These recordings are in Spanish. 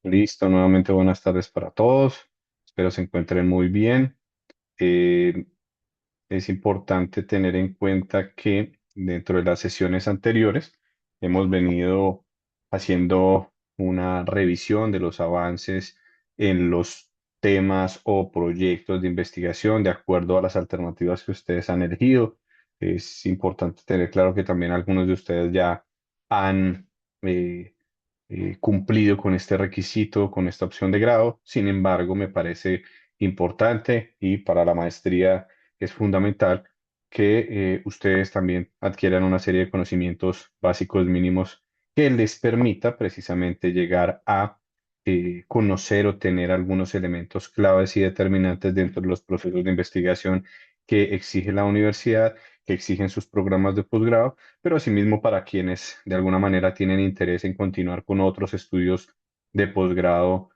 Listo, nuevamente buenas tardes para todos. Espero se encuentren muy bien. Eh, es importante tener en cuenta que dentro de las sesiones anteriores hemos venido haciendo una revisión de los avances en los temas o proyectos de investigación de acuerdo a las alternativas que ustedes han elegido. Es importante tener claro que también algunos de ustedes ya han cumplido con este requisito, con esta opción de grado. Sin embargo, me parece importante y para la maestría es fundamental que ustedes también adquieran una serie de conocimientos básicos mínimos que les permita precisamente llegar a conocer o tener algunos elementos claves y determinantes dentro de los procesos de investigación que exige la universidad, que exigen sus programas de posgrado, pero asimismo para quienes de alguna manera tienen interés en continuar con otros estudios de posgrado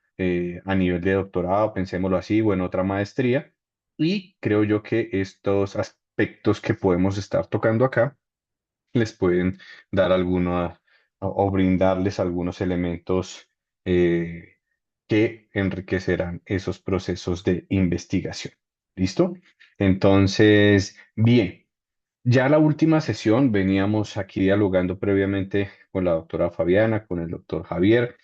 a nivel de doctorado, pensémoslo así, o en otra maestría. Y creo yo que estos aspectos que podemos estar tocando acá les pueden dar alguna o brindarles algunos elementos eh, que enriquecerán esos procesos de investigación. ¿Listo? Entonces, bien. Ya la última sesión veníamos aquí dialogando previamente con la doctora Fabiana, con el doctor Javier,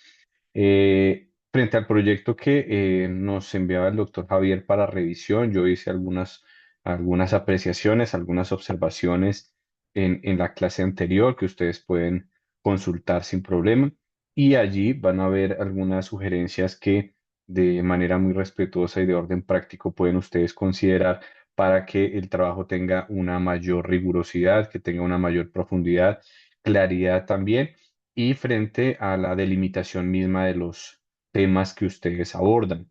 frente al proyecto que nos enviaba el doctor Javier para revisión. Yo hice algunas apreciaciones, algunas observaciones en la clase anterior que ustedes pueden consultar sin problema. Y allí van a ver algunas sugerencias que de manera muy respetuosa y de orden práctico pueden ustedes considerar para que el trabajo tenga una mayor rigurosidad, que tenga una mayor profundidad, claridad también, y frente a la delimitación misma de los temas que ustedes abordan.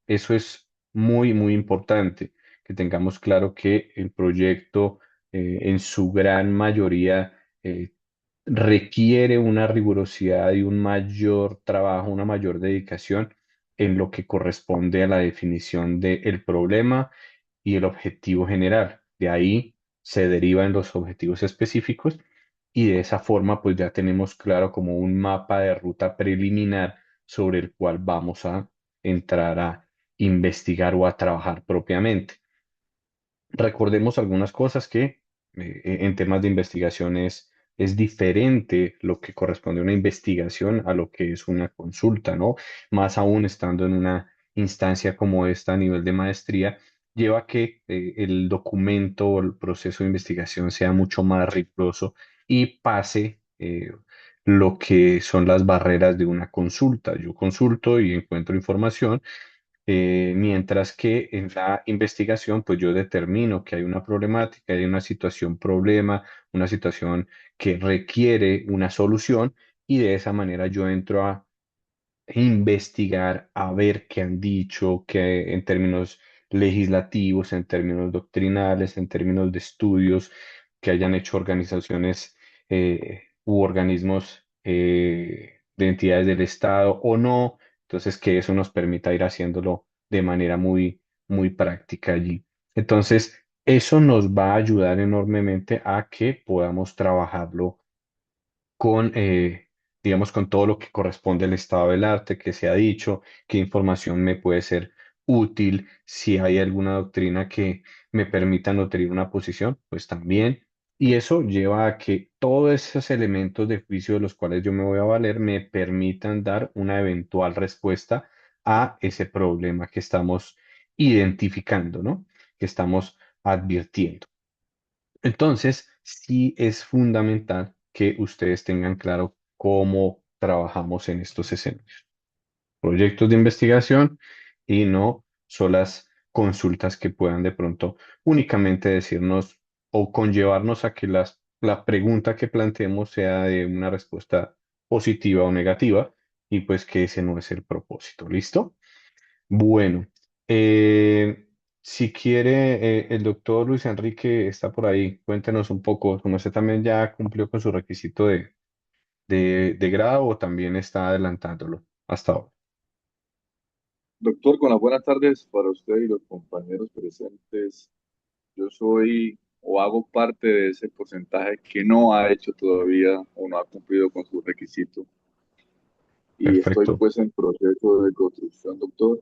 Eso es muy, muy importante, que tengamos claro que el proyecto en su gran mayoría requiere una rigurosidad y un mayor trabajo, una mayor dedicación en lo que corresponde a la definición del problema y el objetivo general. De ahí se derivan los objetivos específicos y de esa forma pues ya tenemos claro como un mapa de ruta preliminar sobre el cual vamos a entrar a investigar o a trabajar propiamente. Recordemos algunas cosas que en temas de investigación es diferente lo que corresponde a una investigación a lo que es una consulta, ¿no? Más aún estando en una instancia como esta a nivel de maestría, lleva a que el documento o el proceso de investigación sea mucho más riguroso y pase lo que son las barreras de una consulta. Yo consulto y encuentro información, mientras que en la investigación, pues yo determino que hay una problemática, hay una situación problema, una situación que requiere una solución y de esa manera yo entro a investigar, a ver qué han dicho, que en términos legislativos, en términos doctrinales, en términos de estudios que hayan hecho organizaciones u organismos de entidades del Estado o no. Entonces, que eso nos permita ir haciéndolo de manera muy, muy práctica allí. Entonces, eso nos va a ayudar enormemente a que podamos trabajarlo con, digamos, con todo lo que corresponde al estado del arte, que se ha dicho, qué información me puede ser útil, si hay alguna doctrina que me permita nutrir una posición, pues también. Y eso lleva a que todos esos elementos de juicio de los cuales yo me voy a valer me permitan dar una eventual respuesta a ese problema que estamos identificando, ¿no? Que estamos advirtiendo. Entonces, sí es fundamental que ustedes tengan claro cómo trabajamos en estos escenarios. Proyectos de investigación y no solas consultas que puedan de pronto únicamente decirnos o conllevarnos a que la pregunta que planteemos sea de una respuesta positiva o negativa y pues que ese no es el propósito. ¿Listo? Bueno, si quiere, el doctor Luis Enrique está por ahí. Cuéntenos un poco, ¿cómo usted también ya cumplió con su requisito de grado o también está adelantándolo hasta ahora? Doctor, con las buenas tardes para usted y los compañeros presentes. Yo soy o hago parte de ese porcentaje que no ha hecho todavía o no ha cumplido con su requisito. y estoy Perfecto. pues en proceso de construcción, doctor.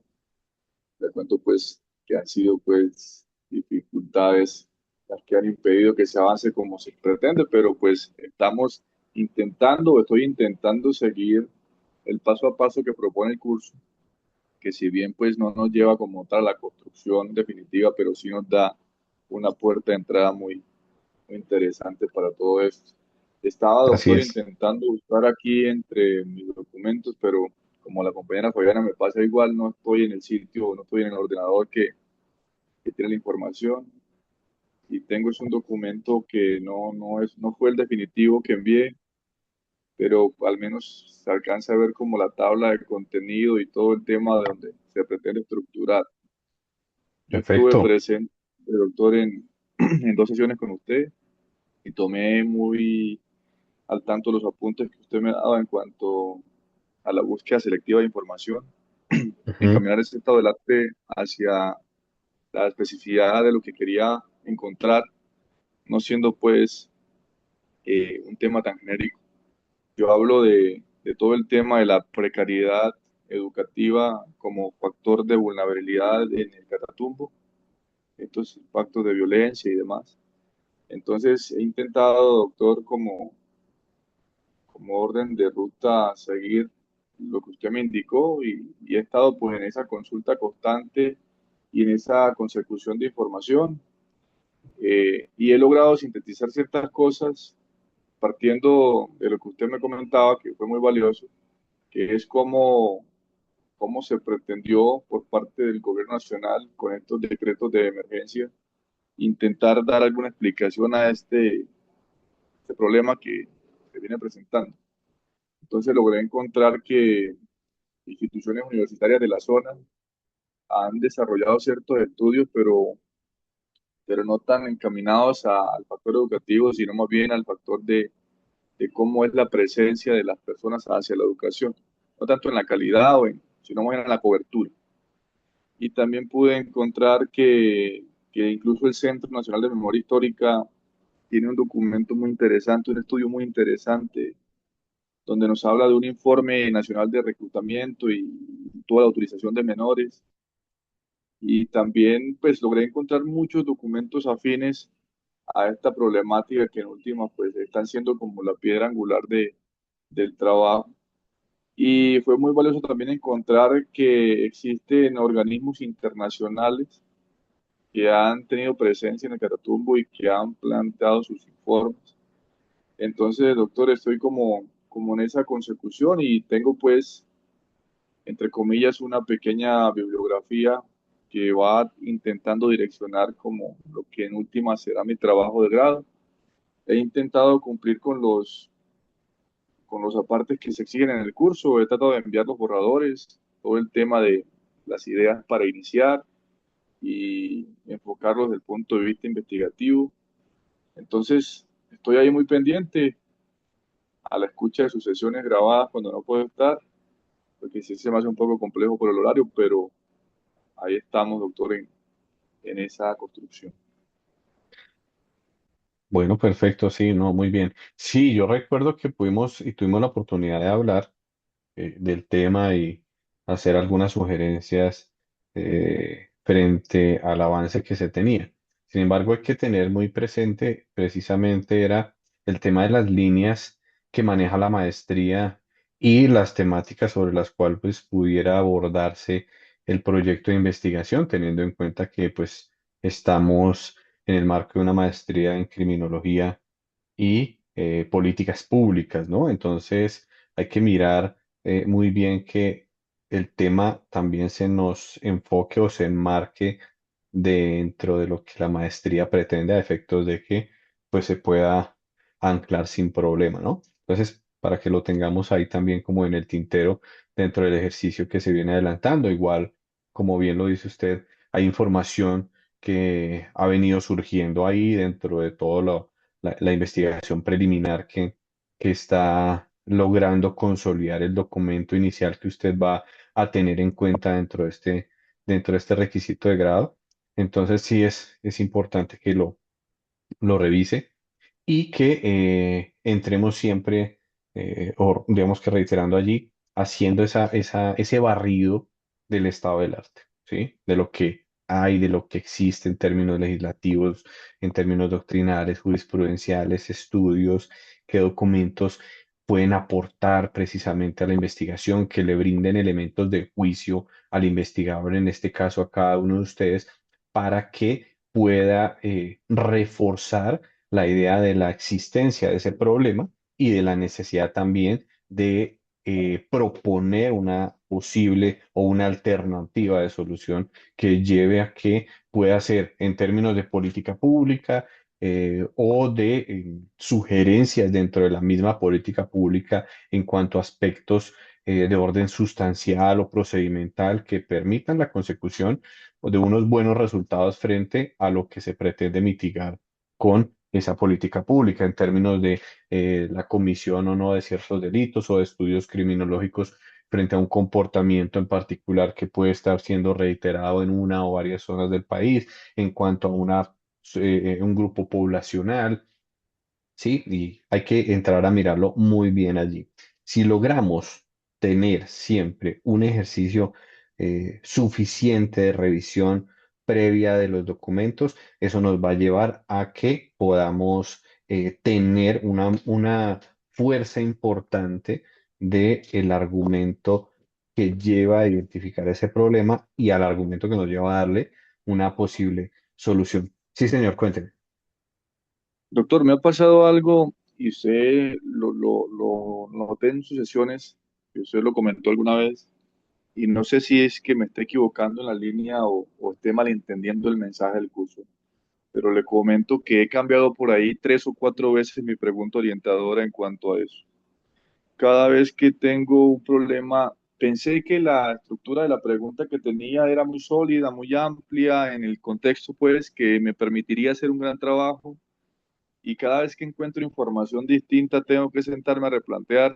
Le cuento pues que han sido pues dificultades las que han impedido que se avance como se pretende, pero pues estamos intentando, o estoy intentando seguir el paso a paso que propone el curso, que si bien pues no nos lleva como tal a la construcción definitiva, pero sí nos da una puerta de entrada muy interesante para todo esto. Estaba, Así doctor, es. intentando buscar aquí entre mis documentos, pero como la compañera Fabiana me pasa igual, no estoy en el sitio, no estoy en el ordenador que tiene la información y tengo es un documento que no fue el definitivo que envié, pero al menos se alcanza a ver como la tabla de contenido y todo el tema de donde se pretende estructurar. Yo estuve Perfecto. presente, doctor, en, en dos sesiones con usted y tomé muy al tanto los apuntes que usted me daba en cuanto a la búsqueda selectiva de información, Ujú. encaminar ese estado del arte hacia la especificidad de lo que quería encontrar, no siendo pues un tema tan genérico. Yo hablo de todo el tema de la precariedad educativa como factor de vulnerabilidad en el Catatumbo, estos impactos de violencia y demás. Entonces he intentado, doctor, como orden de ruta seguir lo que usted me indicó y he estado pues en esa consulta constante y en esa consecución de información y he logrado sintetizar ciertas cosas partiendo de lo que usted me comentaba, que fue muy valioso, que es cómo se pretendió por parte del gobierno nacional con estos decretos de emergencia intentar dar alguna explicación a este problema que se viene presentando. Entonces logré encontrar que instituciones universitarias de la zona han desarrollado ciertos estudios, pero no tan encaminados al factor educativo, sino más bien al factor de cómo es la presencia de las personas hacia la educación, no tanto en la calidad, sino más bien en la cobertura. Y también pude encontrar que incluso el Centro Nacional de Memoria Histórica tiene un documento muy interesante, un estudio muy interesante, donde nos habla de un informe nacional de reclutamiento y toda la utilización de menores. Y también pues logré encontrar muchos documentos afines a esta problemática que en última pues están siendo como la piedra angular del trabajo. Y fue muy valioso también encontrar que existen organismos internacionales que han tenido presencia en el Catatumbo y que han planteado sus informes. Entonces, doctor, estoy como en esa consecución y tengo pues, entre comillas, una pequeña bibliografía que va intentando direccionar como lo que en última será mi trabajo de grado. He intentado cumplir con los apartes que se exigen en el curso, he tratado de enviar los borradores, todo el tema de las ideas para iniciar y enfocarlos desde el punto de vista investigativo. Entonces, estoy ahí muy pendiente a la escucha de sus sesiones grabadas cuando no puedo estar, porque sí se me hace un poco complejo por el horario, pero ahí estamos, doctor, en esa construcción. Bueno, perfecto, sí, no, muy bien. Sí, yo recuerdo que pudimos y tuvimos la oportunidad de hablar del tema y hacer algunas sugerencias frente al avance que se tenía. Sin embargo, hay que tener muy presente, precisamente era el tema de las líneas que maneja la maestría y las temáticas sobre las cuales pues, pudiera abordarse el proyecto de investigación, teniendo en cuenta que pues estamos en el marco de una maestría en criminología y políticas públicas, ¿no? Entonces hay que mirar muy bien que el tema también se nos enfoque o se enmarque dentro de lo que la maestría pretende a efectos de que pues se pueda anclar sin problema, ¿no? Entonces, para que lo tengamos ahí también como en el tintero dentro del ejercicio que se viene adelantando, igual, como bien lo dice usted, hay información que ha venido surgiendo ahí dentro de todo la investigación preliminar que está logrando consolidar el documento inicial que usted va a tener en cuenta dentro de este requisito de grado. Entonces sí es importante que lo revise y que entremos siempre, o digamos que reiterando allí, haciendo ese barrido del estado del arte, ¿sí? De lo que hay, de lo que existe en términos legislativos, en términos doctrinales, jurisprudenciales, estudios, qué documentos pueden aportar precisamente a la investigación, que le brinden elementos de juicio al investigador, en este caso a cada uno de ustedes, para que pueda reforzar la idea de la existencia de ese problema y de la necesidad también de proponer una posible o una alternativa de solución que lleve a que pueda ser en términos de política pública o de sugerencias dentro de la misma política pública en cuanto a aspectos de orden sustancial o procedimental que permitan la consecución de unos buenos resultados frente a lo que se pretende mitigar con esa política pública en términos de la comisión o no de ciertos delitos o de estudios criminológicos frente a un comportamiento en particular que puede estar siendo reiterado en una o varias zonas del país, en cuanto a un grupo poblacional. ¿Sí? Y hay que entrar a mirarlo muy bien allí. Si logramos tener siempre un ejercicio suficiente de revisión previa de los documentos, eso nos va a llevar a que podamos tener una fuerza importante del argumento que lleva a identificar ese problema y al argumento que nos lleva a darle una posible solución. Sí, señor, cuénteme. Doctor, me ha pasado algo y usted lo noté en sus sesiones, que usted lo comentó alguna vez, y no sé si es que me esté equivocando en la línea o esté malentendiendo el mensaje del curso, pero le comento que he cambiado por ahí 3 o 4 veces mi pregunta orientadora en cuanto a eso. Cada vez que tengo un problema, pensé que la estructura de la pregunta que tenía era muy sólida, muy amplia, en el contexto, pues, que me permitiría hacer un gran trabajo. Y cada vez que encuentro información distinta, tengo que sentarme a replantear.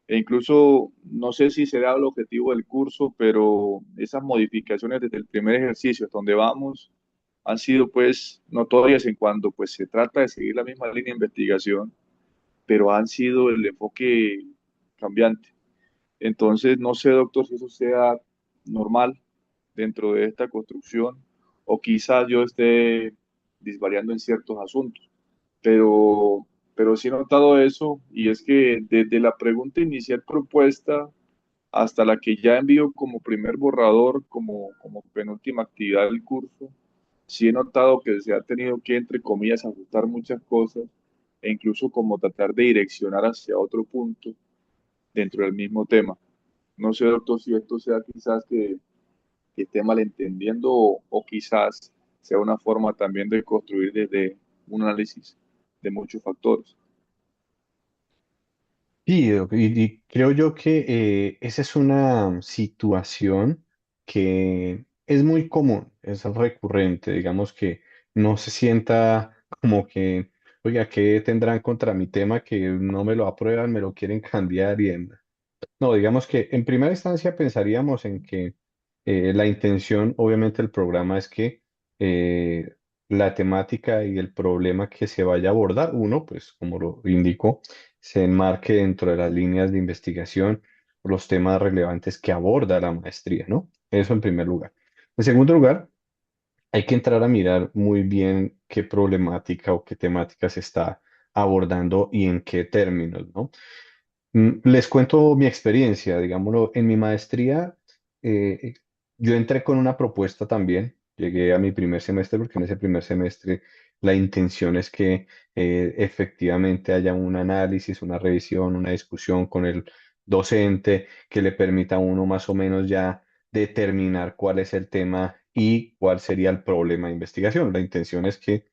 E incluso, no sé si será el objetivo del curso, pero esas modificaciones desde el primer ejercicio hasta donde vamos han sido, pues, notorias en cuanto, pues, se trata de seguir la misma línea de investigación, pero han sido el enfoque cambiante. Entonces, no sé, doctor, si eso sea normal dentro de esta construcción o quizás yo esté disvariando en ciertos asuntos, pero, pero sí he notado eso y es que desde la pregunta inicial propuesta hasta la que ya envío como primer borrador, como penúltima actividad del curso, sí he notado que se ha tenido que, entre comillas, ajustar muchas cosas e incluso como tratar de direccionar hacia otro punto dentro del mismo tema. No sé, doctor, si esto sea quizás que esté malentendiendo o quizás sea una forma también de construir desde un análisis de muchos factores. Sí, y creo yo que esa es una situación que es muy común, es recurrente, digamos que no se sienta como que, oiga, ¿qué tendrán contra mi tema que no me lo aprueban, me lo quieren cambiar y demás? No, digamos que en primera instancia pensaríamos en que la intención, obviamente, del programa es que eh, la temática y el problema que se vaya a abordar, uno, pues como lo indicó, se enmarque dentro de las líneas de investigación, los temas relevantes que aborda la maestría, ¿no? Eso en primer lugar. En segundo lugar, hay que entrar a mirar muy bien qué problemática o qué temática se está abordando y en qué términos, ¿no? Les cuento mi experiencia, digámoslo, en mi maestría, eh, yo entré con una propuesta también, llegué a mi primer semestre porque en ese primer semestre la intención es que efectivamente haya un análisis, una revisión, una discusión con el docente que le permita a uno más o menos ya determinar cuál es el tema y cuál sería el problema de investigación. La intención es que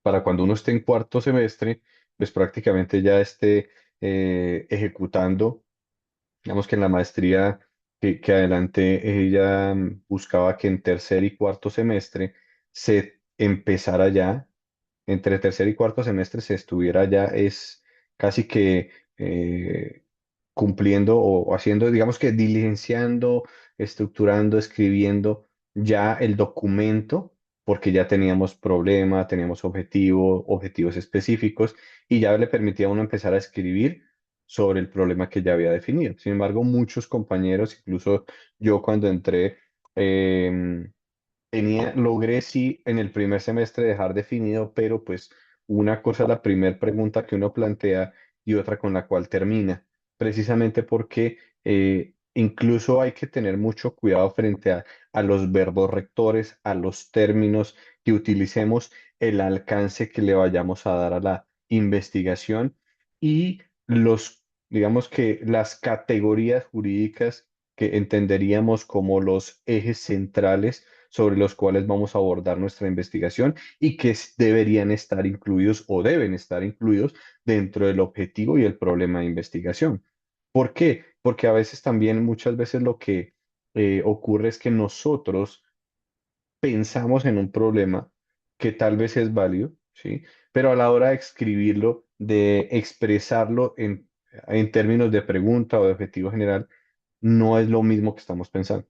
para cuando uno esté en cuarto semestre, pues prácticamente ya esté ejecutando, digamos que en la maestría que adelante ella buscaba que en tercer y cuarto semestre se empezara ya, entre tercer y cuarto semestre se estuviera ya, es casi que cumpliendo o haciendo, digamos que diligenciando, estructurando, escribiendo ya el documento, porque ya teníamos problema, teníamos objetivos específicos y ya le permitía a uno empezar a escribir sobre el problema que ya había definido. Sin embargo, muchos compañeros, incluso yo cuando entré, em, logré sí en el primer semestre dejar definido, pero pues una cosa es la primera pregunta que uno plantea y otra con la cual termina, precisamente porque incluso hay que tener mucho cuidado frente a los verbos rectores, a los términos que utilicemos, el alcance que le vayamos a dar a la investigación y digamos que las categorías jurídicas que entenderíamos como los ejes centrales sobre los cuales vamos a abordar nuestra investigación y que deberían estar incluidos o deben estar incluidos dentro del objetivo y el problema de investigación. ¿Por qué? Porque a veces también, muchas veces lo que ocurre es que nosotros pensamos en un problema que tal vez es válido, ¿sí? Pero a la hora de escribirlo, de expresarlo en términos de pregunta o de objetivo general, no es lo mismo que estamos pensando.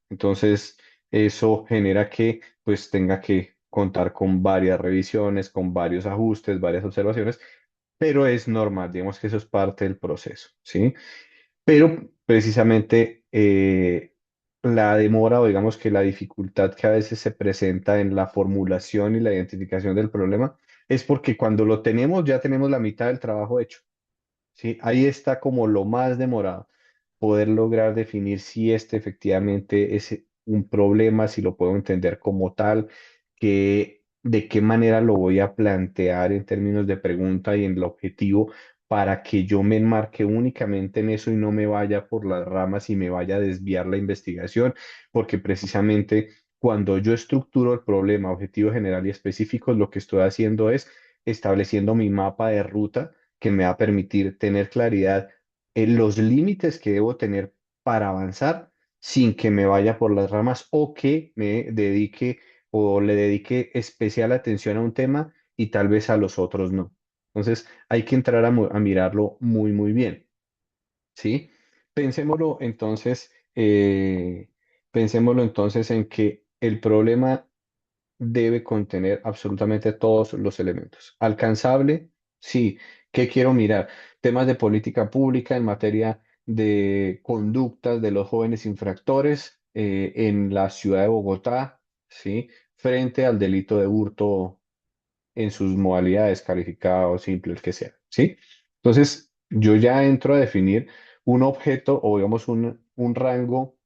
Entonces, eso genera que pues tenga que contar con varias revisiones, con varios ajustes, varias observaciones, pero es normal, digamos que eso es parte del proceso, ¿sí? Pero precisamente la demora o digamos que la dificultad que a veces se presenta en la formulación y la identificación del problema es porque cuando lo tenemos ya tenemos la mitad del trabajo hecho. ¿Sí? Ahí está como lo más demorado, poder lograr definir si este efectivamente es un problema, si lo puedo entender como tal, de qué manera lo voy a plantear en términos de pregunta y en el objetivo para que yo me enmarque únicamente en eso y no me vaya por las ramas y me vaya a desviar la investigación, porque precisamente cuando yo estructuro el problema, objetivo general y específico, lo que estoy haciendo es estableciendo mi mapa de ruta que me va a permitir tener claridad en los límites que debo tener para avanzar sin que me vaya por las ramas o que me dedique o le dedique especial atención a un tema y tal vez a los otros no. Entonces hay que entrar a mirarlo muy, muy bien, ¿sí? Pensémoslo entonces, pensémoslo entonces en que el problema debe contener absolutamente todos los elementos. Alcanzable, sí. ¿Qué quiero mirar? Temas de política pública en materia de conductas de los jóvenes infractores en la ciudad de Bogotá, sí, frente al delito de hurto en sus modalidades, calificado, simple, el que sea, ¿sí? Entonces, yo ya entro a definir un objeto o digamos un rango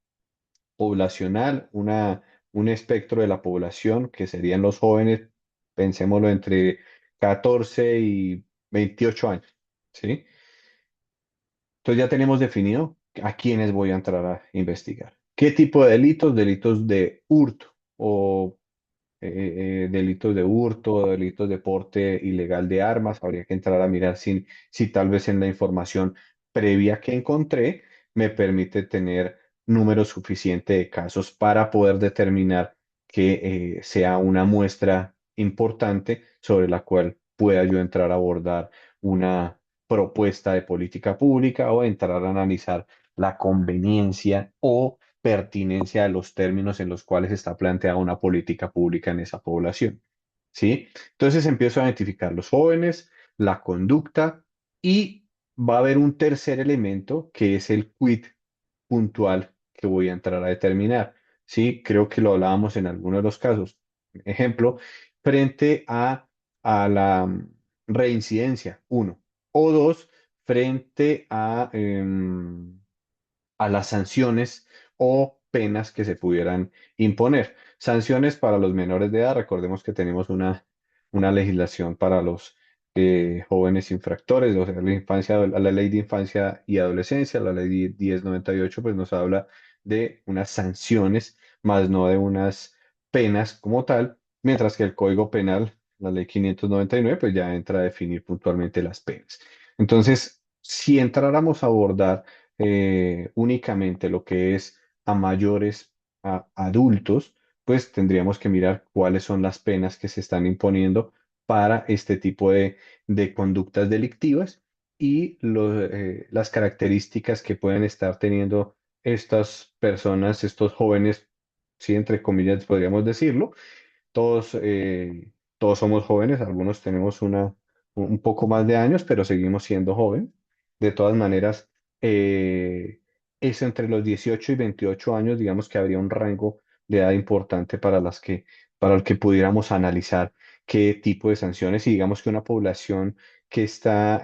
poblacional, un espectro de la población que serían los jóvenes, pensémoslo entre 14 y 28 años, ¿sí? Entonces ya tenemos definido a quiénes voy a entrar a investigar. ¿Qué tipo de delitos? Delitos de hurto o delitos de hurto, delitos de porte ilegal de armas. Habría que entrar a mirar si tal vez en la información previa que encontré me permite tener número suficiente de casos para poder determinar que sea una muestra importante sobre la cual pueda yo entrar a abordar una propuesta de política pública o entrar a analizar la conveniencia o pertinencia de los términos en los cuales está planteada una política pública en esa población. ¿Sí? Entonces empiezo a identificar los jóvenes, la conducta y va a haber un tercer elemento que es el quid puntual que voy a entrar a determinar. ¿Sí? Creo que lo hablábamos en algunos de los casos. Ejemplo, frente a la reincidencia, uno, o dos, frente a las sanciones o penas que se pudieran imponer. Sanciones para los menores de edad, recordemos que tenemos una legislación para los jóvenes infractores, o sea, la ley de infancia y adolescencia, la ley 1098, pues nos habla de unas sanciones, más no de unas penas como tal, mientras que el Código Penal, la ley 599, pues ya entra a definir puntualmente las penas. Entonces, si entráramos a abordar únicamente lo que es a mayores, a adultos, pues tendríamos que mirar cuáles son las penas que se están imponiendo para este tipo de conductas delictivas y las características que pueden estar teniendo estas personas, estos jóvenes, sí, entre comillas, podríamos decirlo. Todos, todos somos jóvenes, algunos tenemos un poco más de años, pero seguimos siendo jóvenes. De todas maneras, eh, es entre los 18 y 28 años, digamos que habría un rango de edad importante para el que pudiéramos analizar qué tipo de sanciones y digamos que una población que está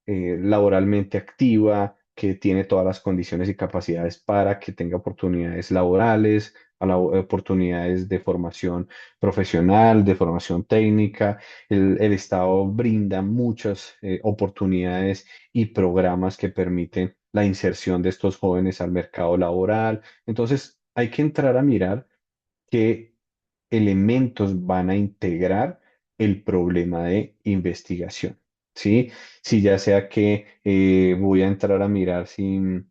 laboralmente activa, que tiene todas las condiciones y capacidades para que tenga oportunidades laborales, oportunidades de formación profesional, de formación técnica. El Estado brinda muchas oportunidades y programas que permiten la inserción de estos jóvenes al mercado laboral. Entonces, hay que entrar a mirar qué elementos van a integrar el problema de investigación, ¿sí? Si ya sea que voy a entrar a mirar sin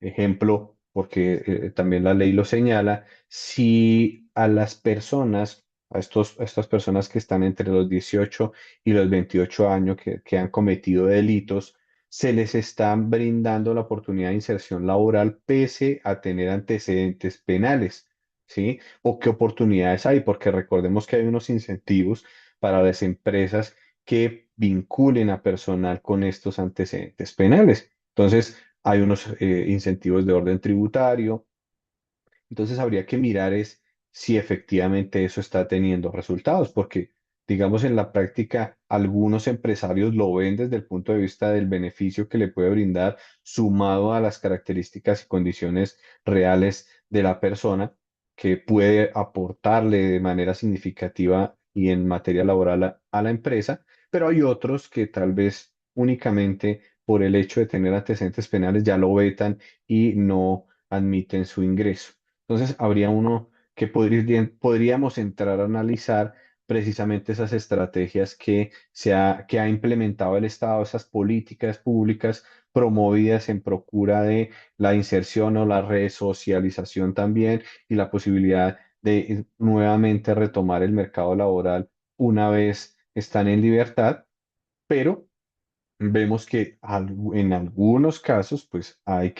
ejemplo, porque también la ley lo señala, si a las personas, a estas personas que están entre los 18 y los 28 años que han cometido delitos, se les está brindando la oportunidad de inserción laboral pese a tener antecedentes penales, ¿sí? O qué oportunidades hay, porque recordemos que hay unos incentivos para las empresas que vinculen a personal con estos antecedentes penales. Entonces, hay unos incentivos de orden tributario, entonces habría que mirar es si efectivamente eso está teniendo resultados, porque digamos en la práctica algunos empresarios lo ven desde el punto de vista del beneficio que le puede brindar sumado a las características y condiciones reales de la persona que puede aportarle de manera significativa y en materia laboral a la empresa, pero hay otros que tal vez únicamente por el hecho de tener antecedentes penales ya lo vetan y no admiten su ingreso. Entonces, habría uno que podríamos entrar a analizar precisamente esas estrategias que ha implementado el Estado, esas políticas públicas promovidas en procura de la inserción o la resocialización también y la posibilidad de nuevamente retomar el mercado laboral una vez están en libertad, pero vemos que en algunos casos, pues hay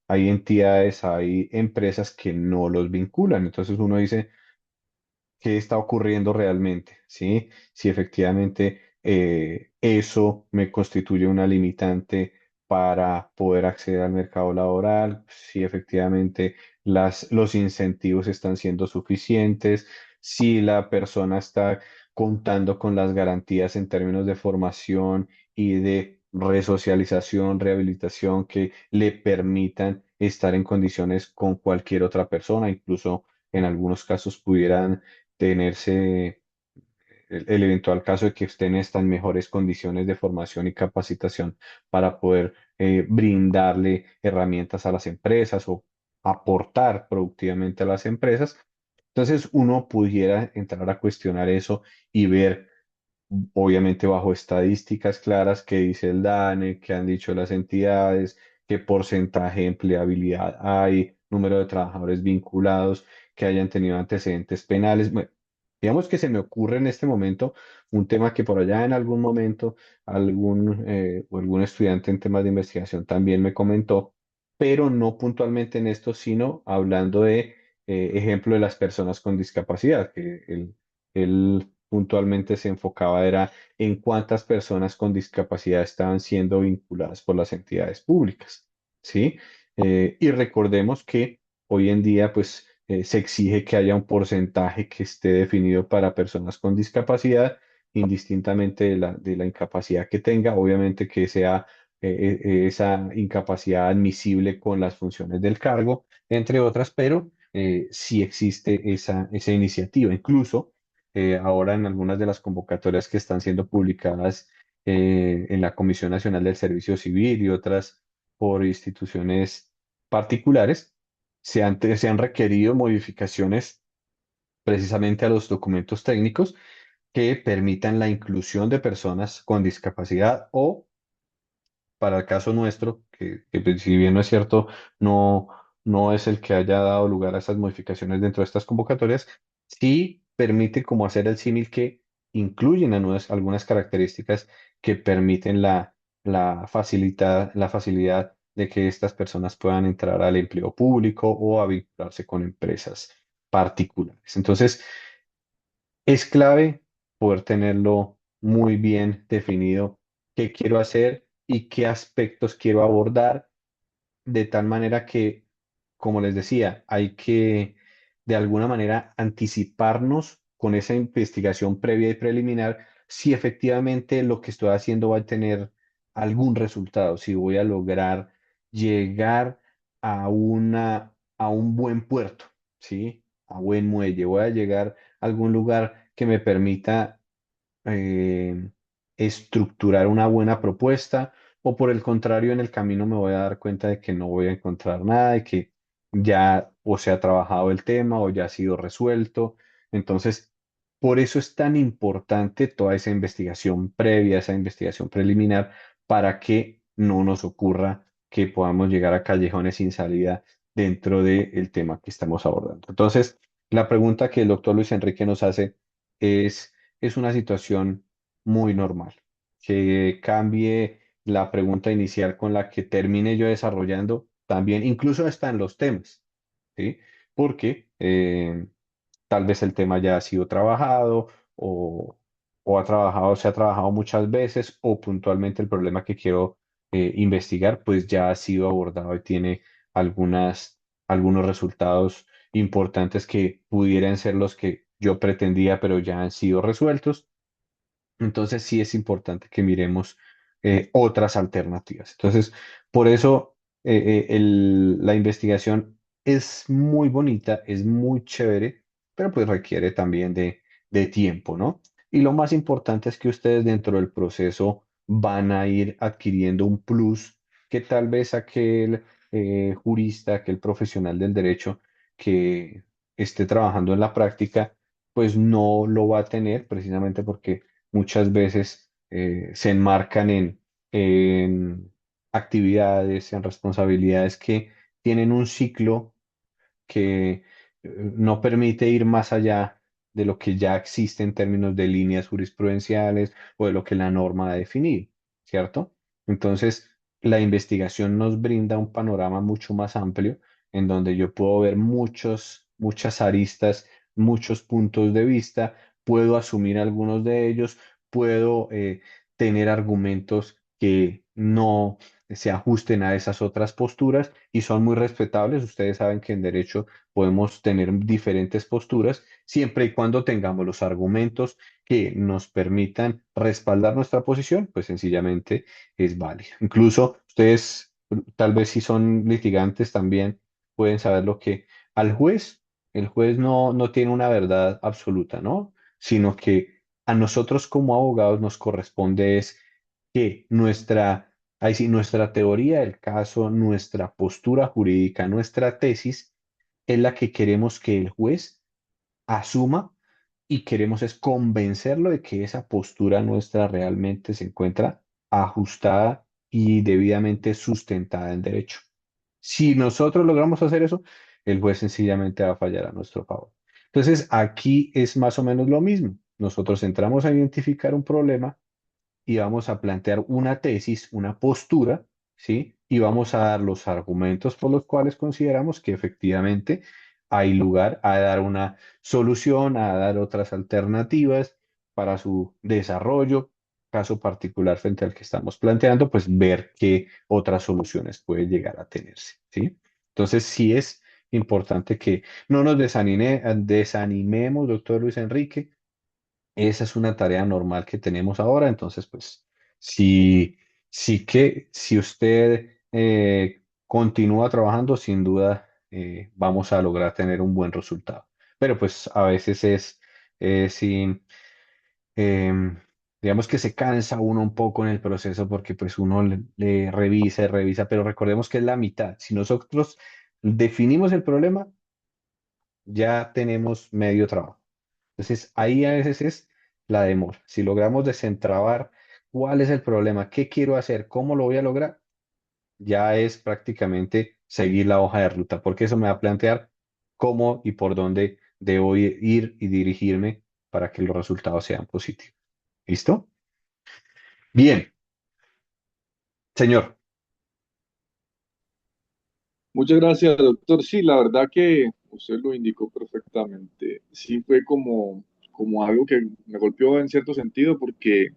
entidades, hay empresas que no los vinculan. Entonces uno dice, qué está ocurriendo realmente, ¿sí? Si efectivamente eso me constituye una limitante para poder acceder al mercado laboral, si efectivamente los incentivos están siendo suficientes, si la persona está contando con las garantías en términos de formación y de resocialización, rehabilitación que le permitan estar en condiciones con cualquier otra persona, incluso en algunos casos pudieran tenerse el eventual caso de que estén en mejores condiciones de formación y capacitación para poder brindarle herramientas a las empresas o aportar productivamente a las empresas. Entonces uno pudiera entrar a cuestionar eso y ver obviamente bajo estadísticas claras que dice el DANE, que han dicho las entidades, qué porcentaje de empleabilidad hay, número de trabajadores vinculados que hayan tenido antecedentes penales. Bueno, digamos que se me ocurre en este momento un tema que por allá en algún momento algún estudiante en temas de investigación también me comentó, pero no puntualmente en esto, sino hablando de ejemplo de las personas con discapacidad, que él puntualmente se enfocaba era en cuántas personas con discapacidad estaban siendo vinculadas por las entidades públicas, ¿sí? Y recordemos que hoy en día, pues, se exige que haya un porcentaje que esté definido para personas con discapacidad, indistintamente de la incapacidad que tenga, obviamente que sea esa incapacidad admisible con las funciones del cargo, entre otras, pero sí existe esa iniciativa. Incluso ahora en algunas de las convocatorias que están siendo publicadas en la Comisión Nacional del Servicio Civil y otras por instituciones particulares, se han requerido modificaciones precisamente a los documentos técnicos que permitan la inclusión de personas con discapacidad o para el caso nuestro, que pues, si bien no es cierto, no, no es el que haya dado lugar a esas modificaciones dentro de estas convocatorias, sí permite como hacer el símil que incluyen algunas características que permiten la facilidad de que estas personas puedan entrar al empleo público o a vincularse con empresas particulares. Entonces, es clave poder tenerlo muy bien definido qué quiero hacer y qué aspectos quiero abordar de tal manera que, como les decía, hay que de alguna manera anticiparnos con esa investigación previa y preliminar si efectivamente lo que estoy haciendo va a tener algún resultado, si voy a lograr llegar a un buen puerto, ¿sí? A buen muelle, voy a llegar a algún lugar que me permita eh, estructurar una buena propuesta, o por el contrario, en el camino me voy a dar cuenta de que no voy a encontrar nada, de que ya o se ha trabajado el tema o ya ha sido resuelto. Entonces, por eso es tan importante toda esa investigación previa, esa investigación preliminar, para que no nos ocurra que podamos llegar a callejones sin salida dentro del tema que estamos abordando. Entonces, la pregunta que el doctor Luis Enrique nos hace es una situación muy normal. Que cambie la pregunta inicial con la que termine yo desarrollando también, incluso está en los temas, ¿sí? Porque tal vez el tema ya ha sido trabajado o, se ha trabajado muchas veces o puntualmente el problema que quiero investigar pues ya ha sido abordado y tiene algunos resultados importantes que pudieran ser los que yo pretendía, pero ya han sido resueltos. Entonces sí es importante que miremos otras alternativas. Entonces, por eso la investigación es muy bonita, es muy chévere, pero pues requiere también de tiempo, ¿no? Y lo más importante es que ustedes dentro del proceso van a ir adquiriendo un plus que tal vez aquel jurista, aquel profesional del derecho que esté trabajando en la práctica, pues no lo va a tener precisamente porque muchas veces se enmarcan en actividades, en responsabilidades que tienen un ciclo que no permite ir más allá de lo que ya existe en términos de líneas jurisprudenciales o de lo que la norma ha definido, ¿cierto? Entonces, la investigación nos brinda un panorama mucho más amplio en donde yo puedo ver muchas aristas, muchos puntos de vista, puedo asumir algunos de ellos, puedo tener argumentos que no se ajusten a esas otras posturas y son muy respetables. Ustedes saben que en derecho podemos tener diferentes posturas siempre y cuando tengamos los argumentos que nos permitan respaldar nuestra posición, pues sencillamente es válido. Incluso ustedes, tal vez si son litigantes también, pueden saber lo que al juez, el juez no tiene una verdad absoluta, ¿no? Sino que a nosotros como abogados nos corresponde es que ahí sí, nuestra teoría del caso, nuestra postura jurídica, nuestra tesis es la que queremos que el juez asuma y queremos es convencerlo de que esa postura nuestra realmente se encuentra ajustada y debidamente sustentada en derecho. Si nosotros logramos hacer eso, el juez sencillamente va a fallar a nuestro favor. Entonces, aquí es más o menos lo mismo. Nosotros entramos a identificar un problema y vamos a plantear una tesis, una postura, ¿sí? Y vamos a dar los argumentos por los cuales consideramos que efectivamente hay lugar a dar una solución, a dar otras alternativas para su desarrollo. Caso particular frente al que estamos planteando, pues ver qué otras soluciones puede llegar a tenerse, ¿sí? Entonces, sí es importante que no nos desanimemos, doctor Luis Enrique. Esa es una tarea normal que tenemos ahora, entonces, pues, sí, sí que si usted continúa trabajando, sin duda vamos a lograr tener un buen resultado. Pero pues a veces sin, em, digamos que se cansa uno un poco en el proceso porque pues uno le revisa y revisa, pero recordemos que es la mitad. Si nosotros definimos el problema, ya tenemos medio trabajo. Entonces, ahí a veces es la demora. Si logramos desentrabar cuál es el problema, qué quiero hacer, cómo lo voy a lograr, ya es prácticamente seguir la hoja de ruta, porque eso me va a plantear cómo y por dónde debo ir y dirigirme para que los resultados sean positivos. ¿Listo? Bien, señor. Muchas gracias, doctor. Sí, la verdad que usted lo indicó perfectamente. Sí fue como algo que me golpeó en cierto sentido porque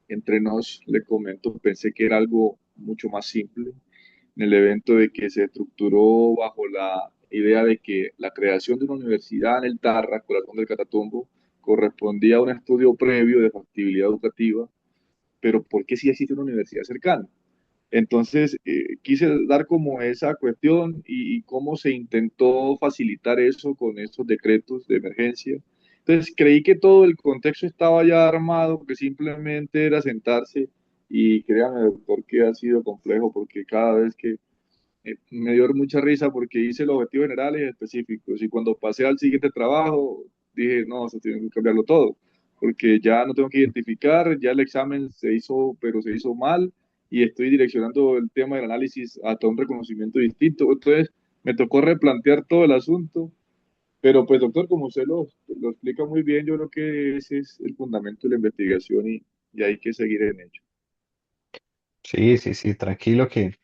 entre nos, le comento, pensé que era algo mucho más simple en el evento de que se estructuró bajo la idea de que la creación de una universidad en el Tarra, corazón del Catatumbo, correspondía a un estudio previo de factibilidad educativa, pero ¿por qué si existe una universidad cercana? Entonces, quise dar como esa cuestión y cómo se intentó facilitar eso con esos decretos de emergencia. Entonces, creí que todo el contexto estaba ya armado, que simplemente era sentarse y créame, doctor, que ha sido complejo porque cada vez que me dio mucha risa porque hice los objetivos generales y específicos y cuando pasé al siguiente trabajo dije, no, eso tiene que cambiarlo todo, porque ya no tengo que identificar, ya el examen se hizo, pero se hizo mal y estoy direccionando el tema del análisis hasta un reconocimiento distinto. Entonces me tocó replantear todo el asunto, pero pues doctor, como usted lo explica muy bien, yo creo que ese es el fundamento de la investigación y hay que seguir en ello. Sí, sí, sí, tranquilo que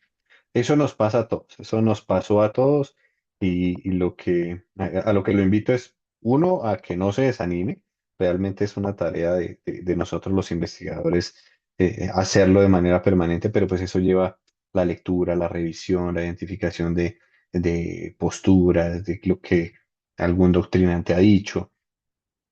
eso nos pasa a todos, eso nos pasó a todos y a lo que lo invito es, uno, a que no se desanime, realmente es una tarea de nosotros los investigadores hacerlo de manera permanente, pero pues eso lleva la lectura, la revisión, la identificación de posturas, de lo que algún doctrinante ha dicho.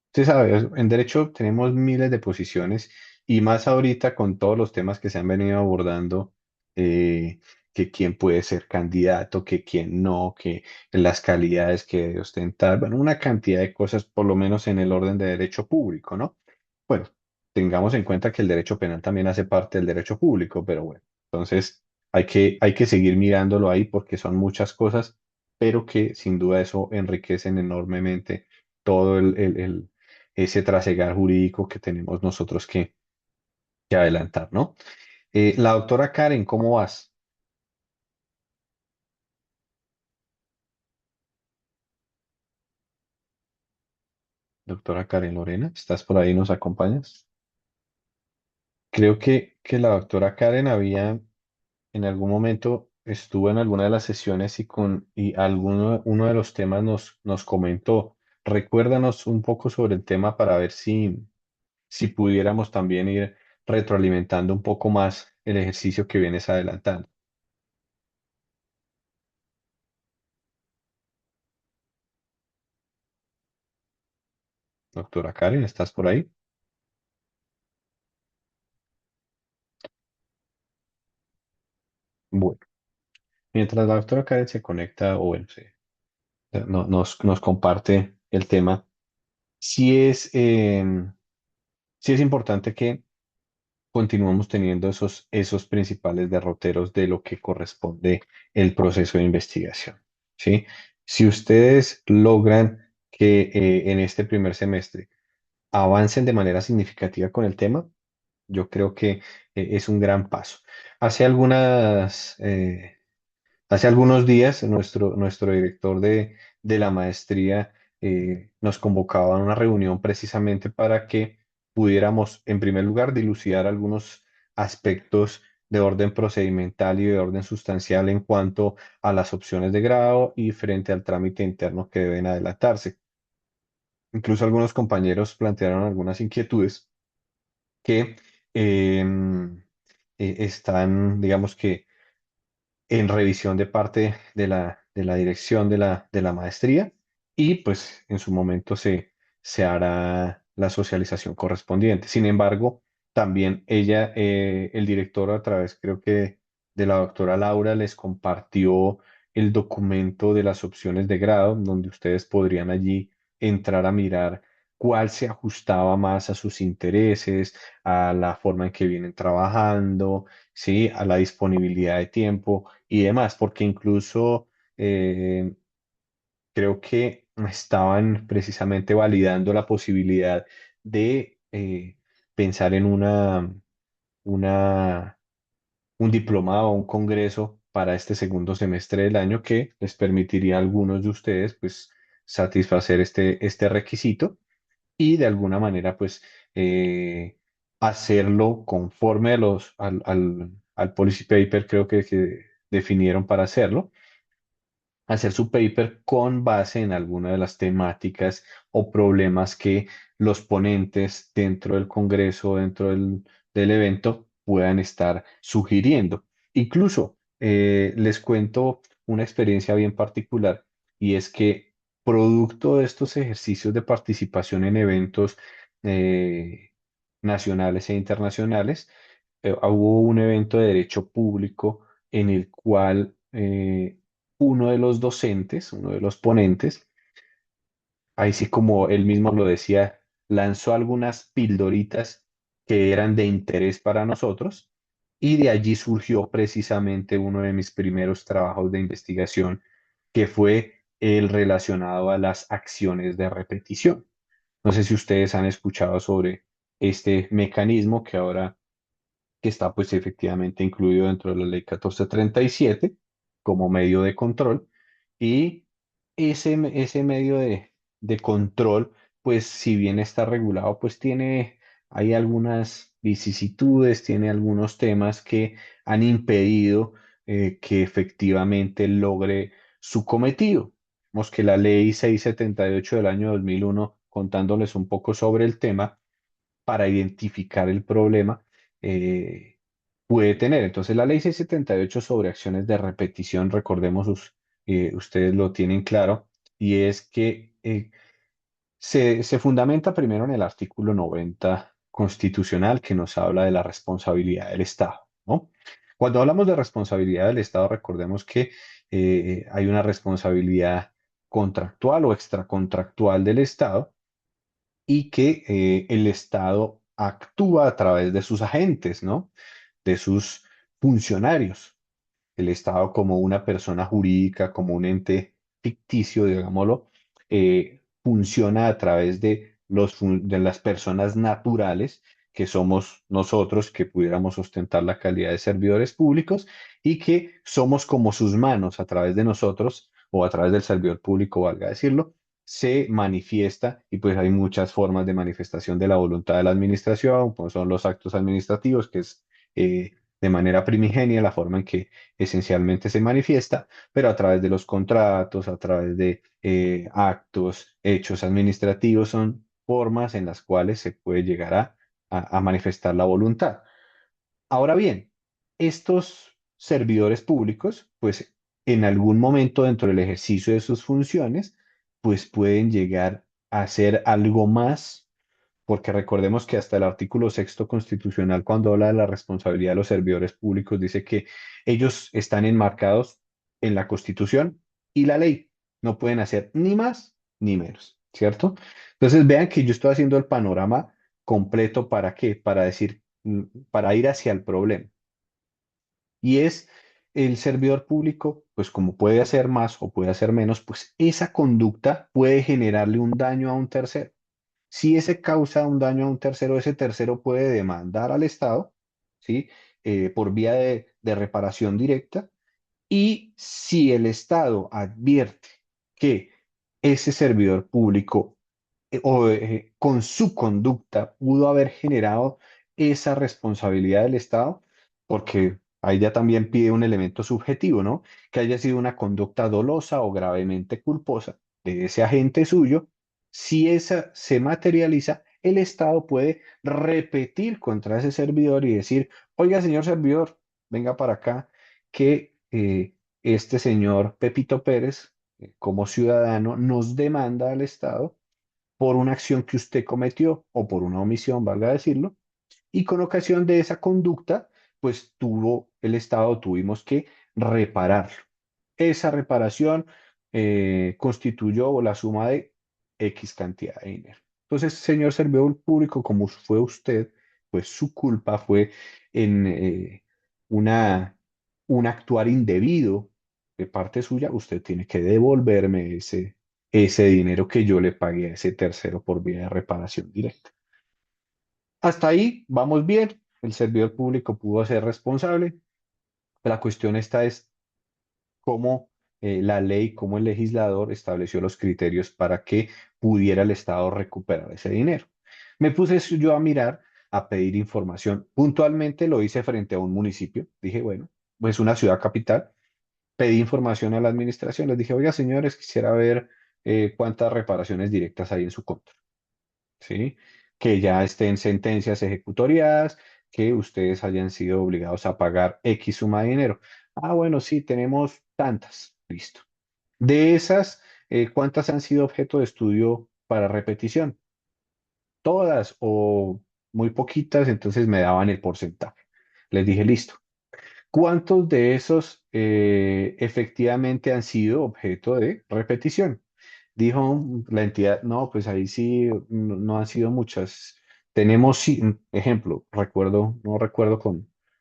Usted sabe, en derecho tenemos miles de posiciones y más ahorita con todos los temas que se han venido abordando, eh, que quién puede ser candidato, que quién no, que las calidades que debe ostentar, bueno, una cantidad de cosas, por lo menos en el orden de derecho público, ¿no? Bueno, tengamos en cuenta que el derecho penal también hace parte del derecho público, pero bueno, entonces hay que seguir mirándolo ahí porque son muchas cosas, pero que sin duda eso enriquecen enormemente todo ese trasegar jurídico que tenemos nosotros que adelantar, ¿no? La doctora Karen, ¿cómo vas? Doctora Karen Lorena, ¿estás por ahí? ¿Nos acompañas? Creo que la doctora Karen había en algún momento estuvo en alguna de las sesiones y uno de los temas nos comentó. Recuérdanos un poco sobre el tema para ver si pudiéramos también ir retroalimentando un poco más el ejercicio que vienes adelantando. Doctora Karen, ¿estás por ahí? Bueno, mientras la doctora Karen se conecta o bueno, nos comparte el tema, sí sí es importante que continuamos teniendo esos principales derroteros de lo que corresponde el proceso de investigación, ¿sí? Si ustedes logran que en este primer semestre avancen de manera significativa con el tema, yo creo que es un gran paso. Hace hace algunos días, nuestro director de la maestría nos convocaba a una reunión precisamente para que pudiéramos, en primer lugar, dilucidar algunos aspectos de orden procedimental y de orden sustancial en cuanto a las opciones de grado y frente al trámite interno que deben adelantarse. Incluso algunos compañeros plantearon algunas inquietudes que están, digamos que, en revisión de parte de la dirección de la maestría y pues en su momento se hará la socialización correspondiente. Sin embargo, también el director a través creo que de la doctora Laura les compartió el documento de las opciones de grado, donde ustedes podrían allí entrar a mirar cuál se ajustaba más a sus intereses, a la forma en que vienen trabajando, ¿sí? A la disponibilidad de tiempo y demás, porque incluso eh, creo que estaban precisamente validando la posibilidad de pensar en una, un diplomado o un congreso para este segundo semestre del año que les permitiría a algunos de ustedes pues satisfacer este requisito y de alguna manera pues hacerlo conforme a al policy paper creo que definieron para hacerlo, hacer su paper con base en alguna de las temáticas o problemas que los ponentes dentro del Congreso, del evento puedan estar sugiriendo. Incluso les cuento una experiencia bien particular y es que producto de estos ejercicios de participación en eventos eh, nacionales e internacionales, hubo un evento de derecho público en el cual uno de los docentes, uno de los ponentes, ahí sí como él mismo lo decía, lanzó algunas pildoritas que eran de interés para nosotros y de allí surgió precisamente uno de mis primeros trabajos de investigación, que fue el relacionado a las acciones de repetición. No sé si ustedes han escuchado sobre este mecanismo que está pues efectivamente incluido dentro de la ley 1437 como medio de control y ese medio de control pues si bien está regulado pues hay algunas vicisitudes, tiene algunos temas que han impedido que efectivamente logre su cometido. Vemos que la ley 678 del año 2001 contándoles un poco sobre el tema, para identificar el problema eh, puede tener. Entonces, la ley 678 sobre acciones de repetición, recordemos, ustedes lo tienen claro, y es que se fundamenta primero en el artículo 90 constitucional que nos habla de la responsabilidad del Estado, ¿no? Cuando hablamos de responsabilidad del Estado, recordemos que hay una responsabilidad contractual o extracontractual del Estado y que el Estado actúa a través de sus agentes, ¿no? De sus funcionarios. El Estado como una persona jurídica, como un ente ficticio, digámoslo, funciona a través de las personas naturales que somos nosotros, que pudiéramos ostentar la calidad de servidores públicos y que somos como sus manos a través de nosotros o a través del servidor público, valga decirlo, se manifiesta y pues hay muchas formas de manifestación de la voluntad de la administración, como son los actos administrativos, que es de manera primigenia la forma en que esencialmente se manifiesta, pero a través de los contratos, a través de actos, hechos administrativos, son formas en las cuales se puede llegar a manifestar la voluntad. Ahora bien, estos servidores públicos, pues en algún momento dentro del ejercicio de sus funciones, pues pueden llegar a hacer algo más, porque recordemos que hasta el artículo sexto constitucional, cuando habla de la responsabilidad de los servidores públicos, dice que ellos están enmarcados en la Constitución y la ley. No pueden hacer ni más ni menos, ¿cierto? Entonces vean que yo estoy haciendo el panorama completo. ¿Para qué? Para decir, para ir hacia el problema. Y es el servidor público, pues como puede hacer más o puede hacer menos, pues esa conducta puede generarle un daño a un tercero. Si ese causa un daño a un tercero, ese tercero puede demandar al Estado, ¿sí? Por vía de reparación directa. Y si el Estado advierte que ese servidor público con su conducta pudo haber generado esa responsabilidad del Estado, porque ahí ya también pide un elemento subjetivo, ¿no? Que haya sido una conducta dolosa o gravemente culposa de ese agente suyo. Si esa se materializa, el Estado puede repetir contra ese servidor y decir, oiga, señor servidor, venga para acá, que este señor Pepito Pérez, como ciudadano, nos demanda al Estado por una acción que usted cometió o por una omisión, valga decirlo, y con ocasión de esa conducta, pues el Estado tuvimos que repararlo. Esa reparación constituyó la suma de X cantidad de dinero. Entonces, señor servidor público, como fue usted, pues su culpa fue en una, un actuar indebido de parte suya. Usted tiene que devolverme ese dinero que yo le pagué a ese tercero por vía de reparación directa. Hasta ahí vamos bien. El servidor público pudo ser responsable. La cuestión esta es cómo la ley, cómo el legislador estableció los criterios para que pudiera el Estado recuperar ese dinero. Me puse yo a mirar, a pedir información. Puntualmente lo hice frente a un municipio. Dije, bueno, pues una ciudad capital. Pedí información a la administración. Les dije, oiga, señores, quisiera ver cuántas reparaciones directas hay en su contra. ¿Sí? Que ya estén sentencias ejecutoriadas, que ustedes hayan sido obligados a pagar X suma de dinero. Ah, bueno, sí, tenemos tantas. Listo. De esas, ¿cuántas han sido objeto de estudio para repetición? Todas o muy poquitas, entonces me daban el porcentaje. Les dije, listo. ¿Cuántos de esos efectivamente han sido objeto de repetición? Dijo la entidad, no, pues ahí sí no han sido muchas. Tenemos, sí, ejemplo, no recuerdo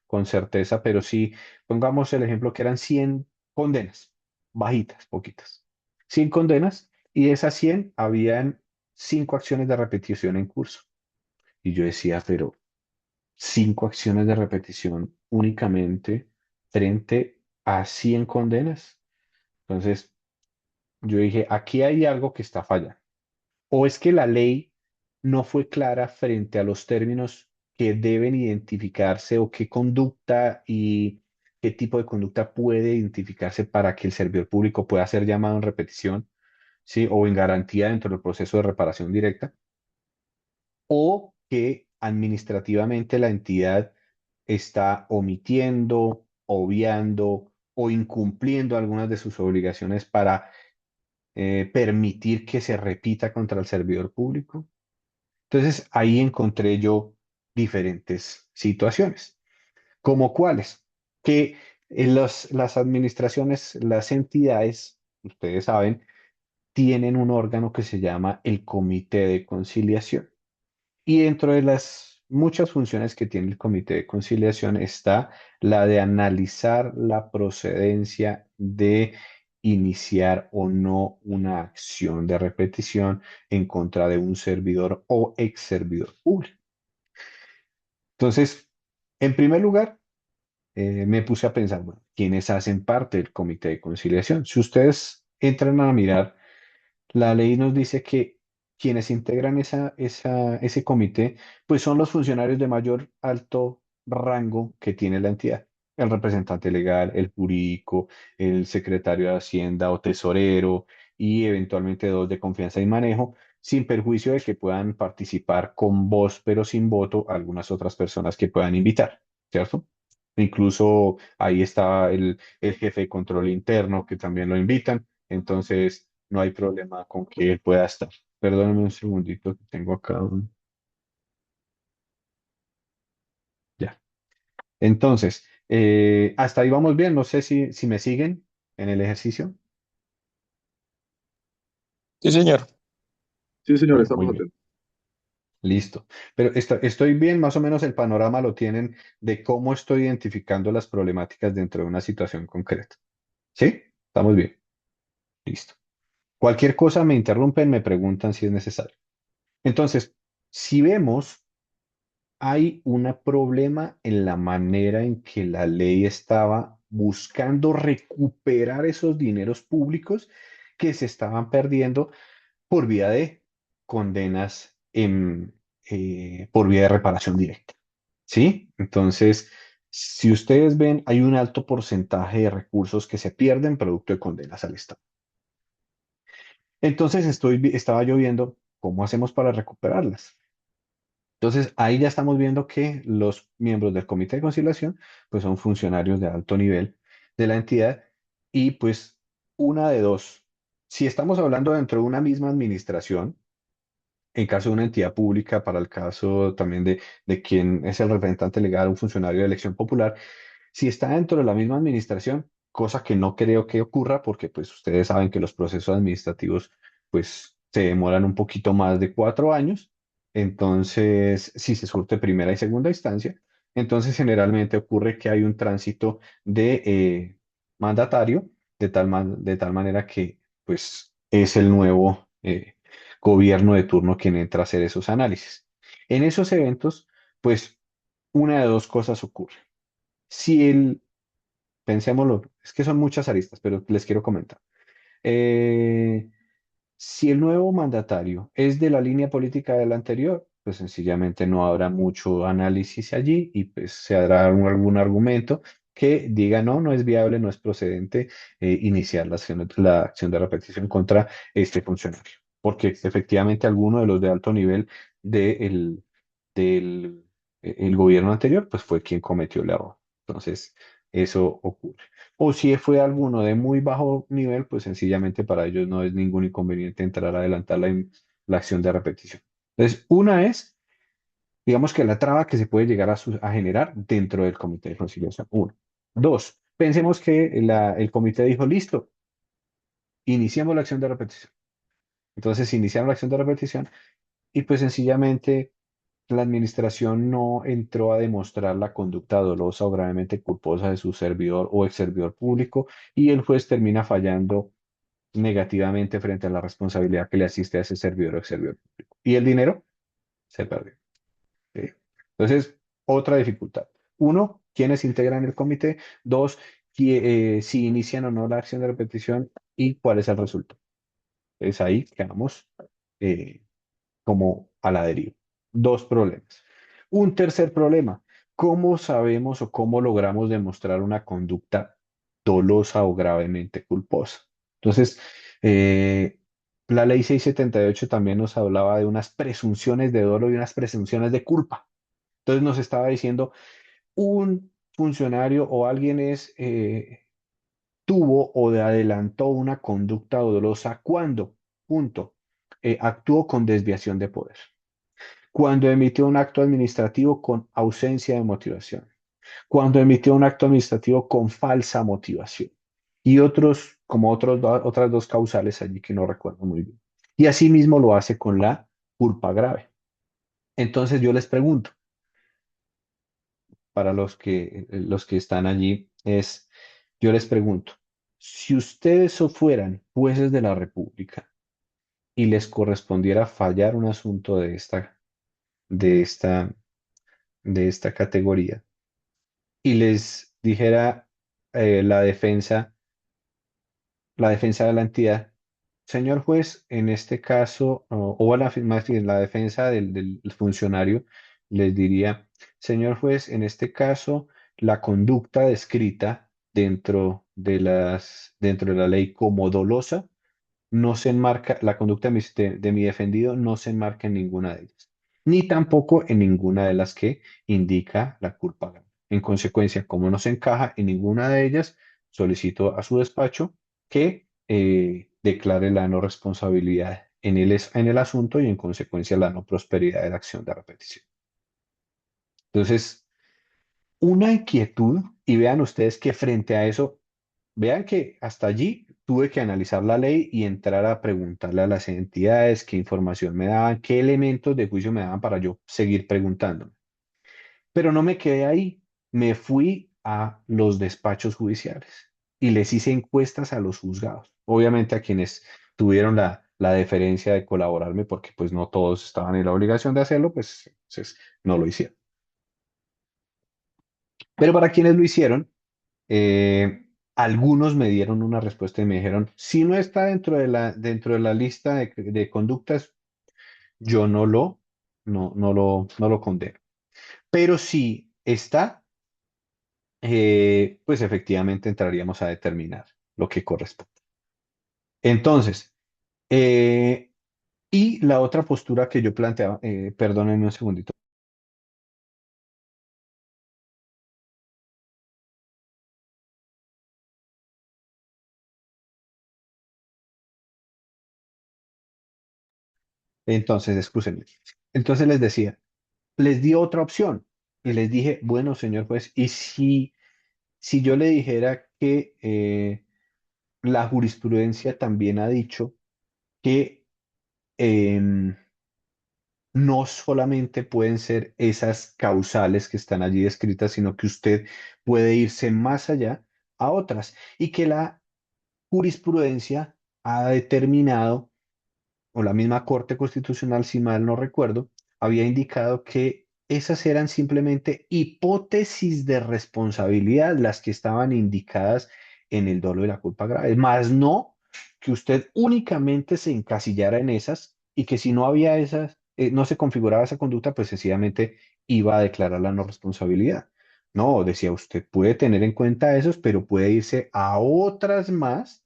con certeza, pero sí, pongamos el ejemplo que eran 100 condenas, bajitas, poquitas. 100 condenas y de esas 100 habían 5 acciones de repetición en curso. Y yo decía, pero 5 acciones de repetición únicamente frente a 100 condenas. Entonces, yo dije, aquí hay algo que está fallando. O es que la ley no fue clara frente a los términos que deben identificarse o qué conducta y qué tipo de conducta puede identificarse para que el servidor público pueda ser llamado en repetición, ¿sí? O en garantía dentro del proceso de reparación directa, o que administrativamente la entidad está omitiendo, obviando o incumpliendo algunas de sus obligaciones para permitir que se repita contra el servidor público. Entonces ahí encontré yo diferentes situaciones, como cuáles, que las administraciones, las entidades, ustedes saben, tienen un órgano que se llama el Comité de Conciliación. Y dentro de las muchas funciones que tiene el Comité de Conciliación está la de analizar la procedencia de iniciar o no una acción de repetición en contra de un servidor o ex servidor público. Entonces, en primer lugar, me puse a pensar, bueno, ¿quiénes hacen parte del Comité de Conciliación? Si ustedes entran a mirar, la ley nos dice que quienes integran ese comité, pues son los funcionarios de mayor alto rango que tiene la entidad. El representante legal, el jurídico, el secretario de Hacienda o tesorero y eventualmente dos de confianza y manejo, sin perjuicio de que puedan participar con voz pero sin voto algunas otras personas que puedan invitar, ¿cierto? Incluso ahí está el jefe de control interno que también lo invitan. Entonces, no hay problema con que él pueda estar. Perdóname un segundito que tengo acá. Ya. Entonces, hasta ahí vamos bien. No sé si me siguen en el ejercicio. Sí, señor. Sí, señor, Bueno, muy estamos bien. atentos. Listo. Pero estoy bien, más o menos el panorama lo tienen de cómo estoy identificando las problemáticas dentro de una situación concreta. ¿Sí? Estamos bien. Listo. Cualquier cosa me interrumpen, me preguntan si es necesario. Entonces, si vemos hay un problema en la manera en que la ley estaba buscando recuperar esos dineros públicos que se estaban perdiendo por vía de condenas por vía de reparación directa. ¿Sí? Entonces, si ustedes ven, hay un alto porcentaje de recursos que se pierden producto de condenas al Estado. Entonces, estaba yo viendo cómo hacemos para recuperarlas. Entonces, ahí ya estamos viendo que los miembros del Comité de Conciliación, pues son funcionarios de alto nivel de la entidad y pues una de dos, si estamos hablando dentro de una misma administración, en caso de una entidad pública, para el caso también de quien es el representante legal, un funcionario de elección popular, si está dentro de la misma administración, cosa que no creo que ocurra porque pues ustedes saben que los procesos administrativos pues se demoran un poquito más de 4 años. Entonces, si se surte primera y segunda instancia, entonces generalmente ocurre que hay un tránsito de mandatario de tal manera que pues es el nuevo gobierno de turno quien entra a hacer esos análisis. En esos eventos, pues una de dos cosas ocurre. Si el, pensémoslo, es que son muchas aristas, pero les quiero comentar. Eh, si el nuevo mandatario es de la línea política del anterior, pues sencillamente no habrá mucho análisis allí y pues se hará algún argumento que diga no, no es viable, no es procedente iniciar la acción de repetición contra este funcionario, porque efectivamente alguno de los de alto nivel del el gobierno anterior, pues fue quien cometió el error. Entonces, eso ocurre. O si fue alguno de muy bajo nivel, pues sencillamente para ellos no es ningún inconveniente entrar a adelantar la acción de repetición. Entonces, una es, digamos que la traba que se puede llegar a generar dentro del comité de conciliación. Uno. Dos, pensemos que el comité dijo, listo, iniciamos la acción de repetición. Entonces, iniciaron la acción de repetición y pues sencillamente la administración no entró a demostrar la conducta dolosa o gravemente culposa de su servidor o ex servidor público y el juez termina fallando negativamente frente a la responsabilidad que le asiste a ese servidor o ex servidor público. Y el dinero se perdió. ¿Sí? Entonces, otra dificultad. Uno, ¿quiénes integran el comité? Dos, si inician o no la acción de repetición y cuál es el resultado. Es ahí quedamos eh, como a la deriva. Dos problemas. Un tercer problema, ¿cómo sabemos o cómo logramos demostrar una conducta dolosa o gravemente culposa? Entonces, la ley 678 también nos hablaba de unas presunciones de dolo y unas presunciones de culpa. Entonces nos estaba diciendo, un funcionario o alguien tuvo o adelantó una conducta dolosa cuando, punto, actuó con desviación de poder, cuando emitió un acto administrativo con ausencia de motivación, cuando emitió un acto administrativo con falsa motivación y otros, como otras dos causales allí que no recuerdo muy bien. Y asimismo lo hace con la culpa grave. Entonces yo les pregunto, para los que están allí, yo les pregunto, si ustedes o fueran jueces de la República y les correspondiera fallar un asunto de esta, de esta categoría, y les dijera la defensa de la entidad, señor juez, en este caso, más bien la defensa del funcionario les diría, señor juez, en este caso, la conducta descrita dentro de la ley como dolosa no se enmarca, la conducta de mi defendido no se enmarca en ninguna de ellas, ni tampoco en ninguna de las que indica la culpa grave. En consecuencia, como no se encaja en ninguna de ellas, solicito a su despacho que declare la no responsabilidad en el asunto y en consecuencia la no prosperidad de la acción de repetición. Entonces, una inquietud, y vean ustedes que frente a eso, vean que hasta allí tuve que analizar la ley y entrar a preguntarle a las entidades qué información me daban, qué elementos de juicio me daban para yo seguir preguntando. Pero no me quedé ahí, me fui a los despachos judiciales y les hice encuestas a los juzgados, obviamente a quienes tuvieron la deferencia de colaborarme, porque pues no todos estaban en la obligación de hacerlo, pues entonces no lo hicieron. Pero para quienes lo hicieron, algunos me dieron una respuesta y me dijeron, si no está dentro de la lista de conductas, yo no lo condeno. Pero si está, pues efectivamente entraríamos a determinar lo que corresponde. Entonces, eh, y la otra postura que yo planteaba, perdónenme un segundito. Entonces, excúsenme. Entonces les decía, les di otra opción y les dije, bueno, señor juez, ¿y si yo le dijera que la jurisprudencia también ha dicho que em, no solamente pueden ser esas causales que están allí descritas, sino que usted puede irse más allá a otras y que la jurisprudencia ha determinado, o la misma Corte Constitucional, si mal no recuerdo, había indicado que esas eran simplemente hipótesis de responsabilidad las que estaban indicadas en el dolo de la culpa grave, más no que usted únicamente se encasillara en esas y que si no había esas, no se configuraba esa conducta, pues sencillamente iba a declarar la no responsabilidad. No, decía usted, puede tener en cuenta esos, pero puede irse a otras más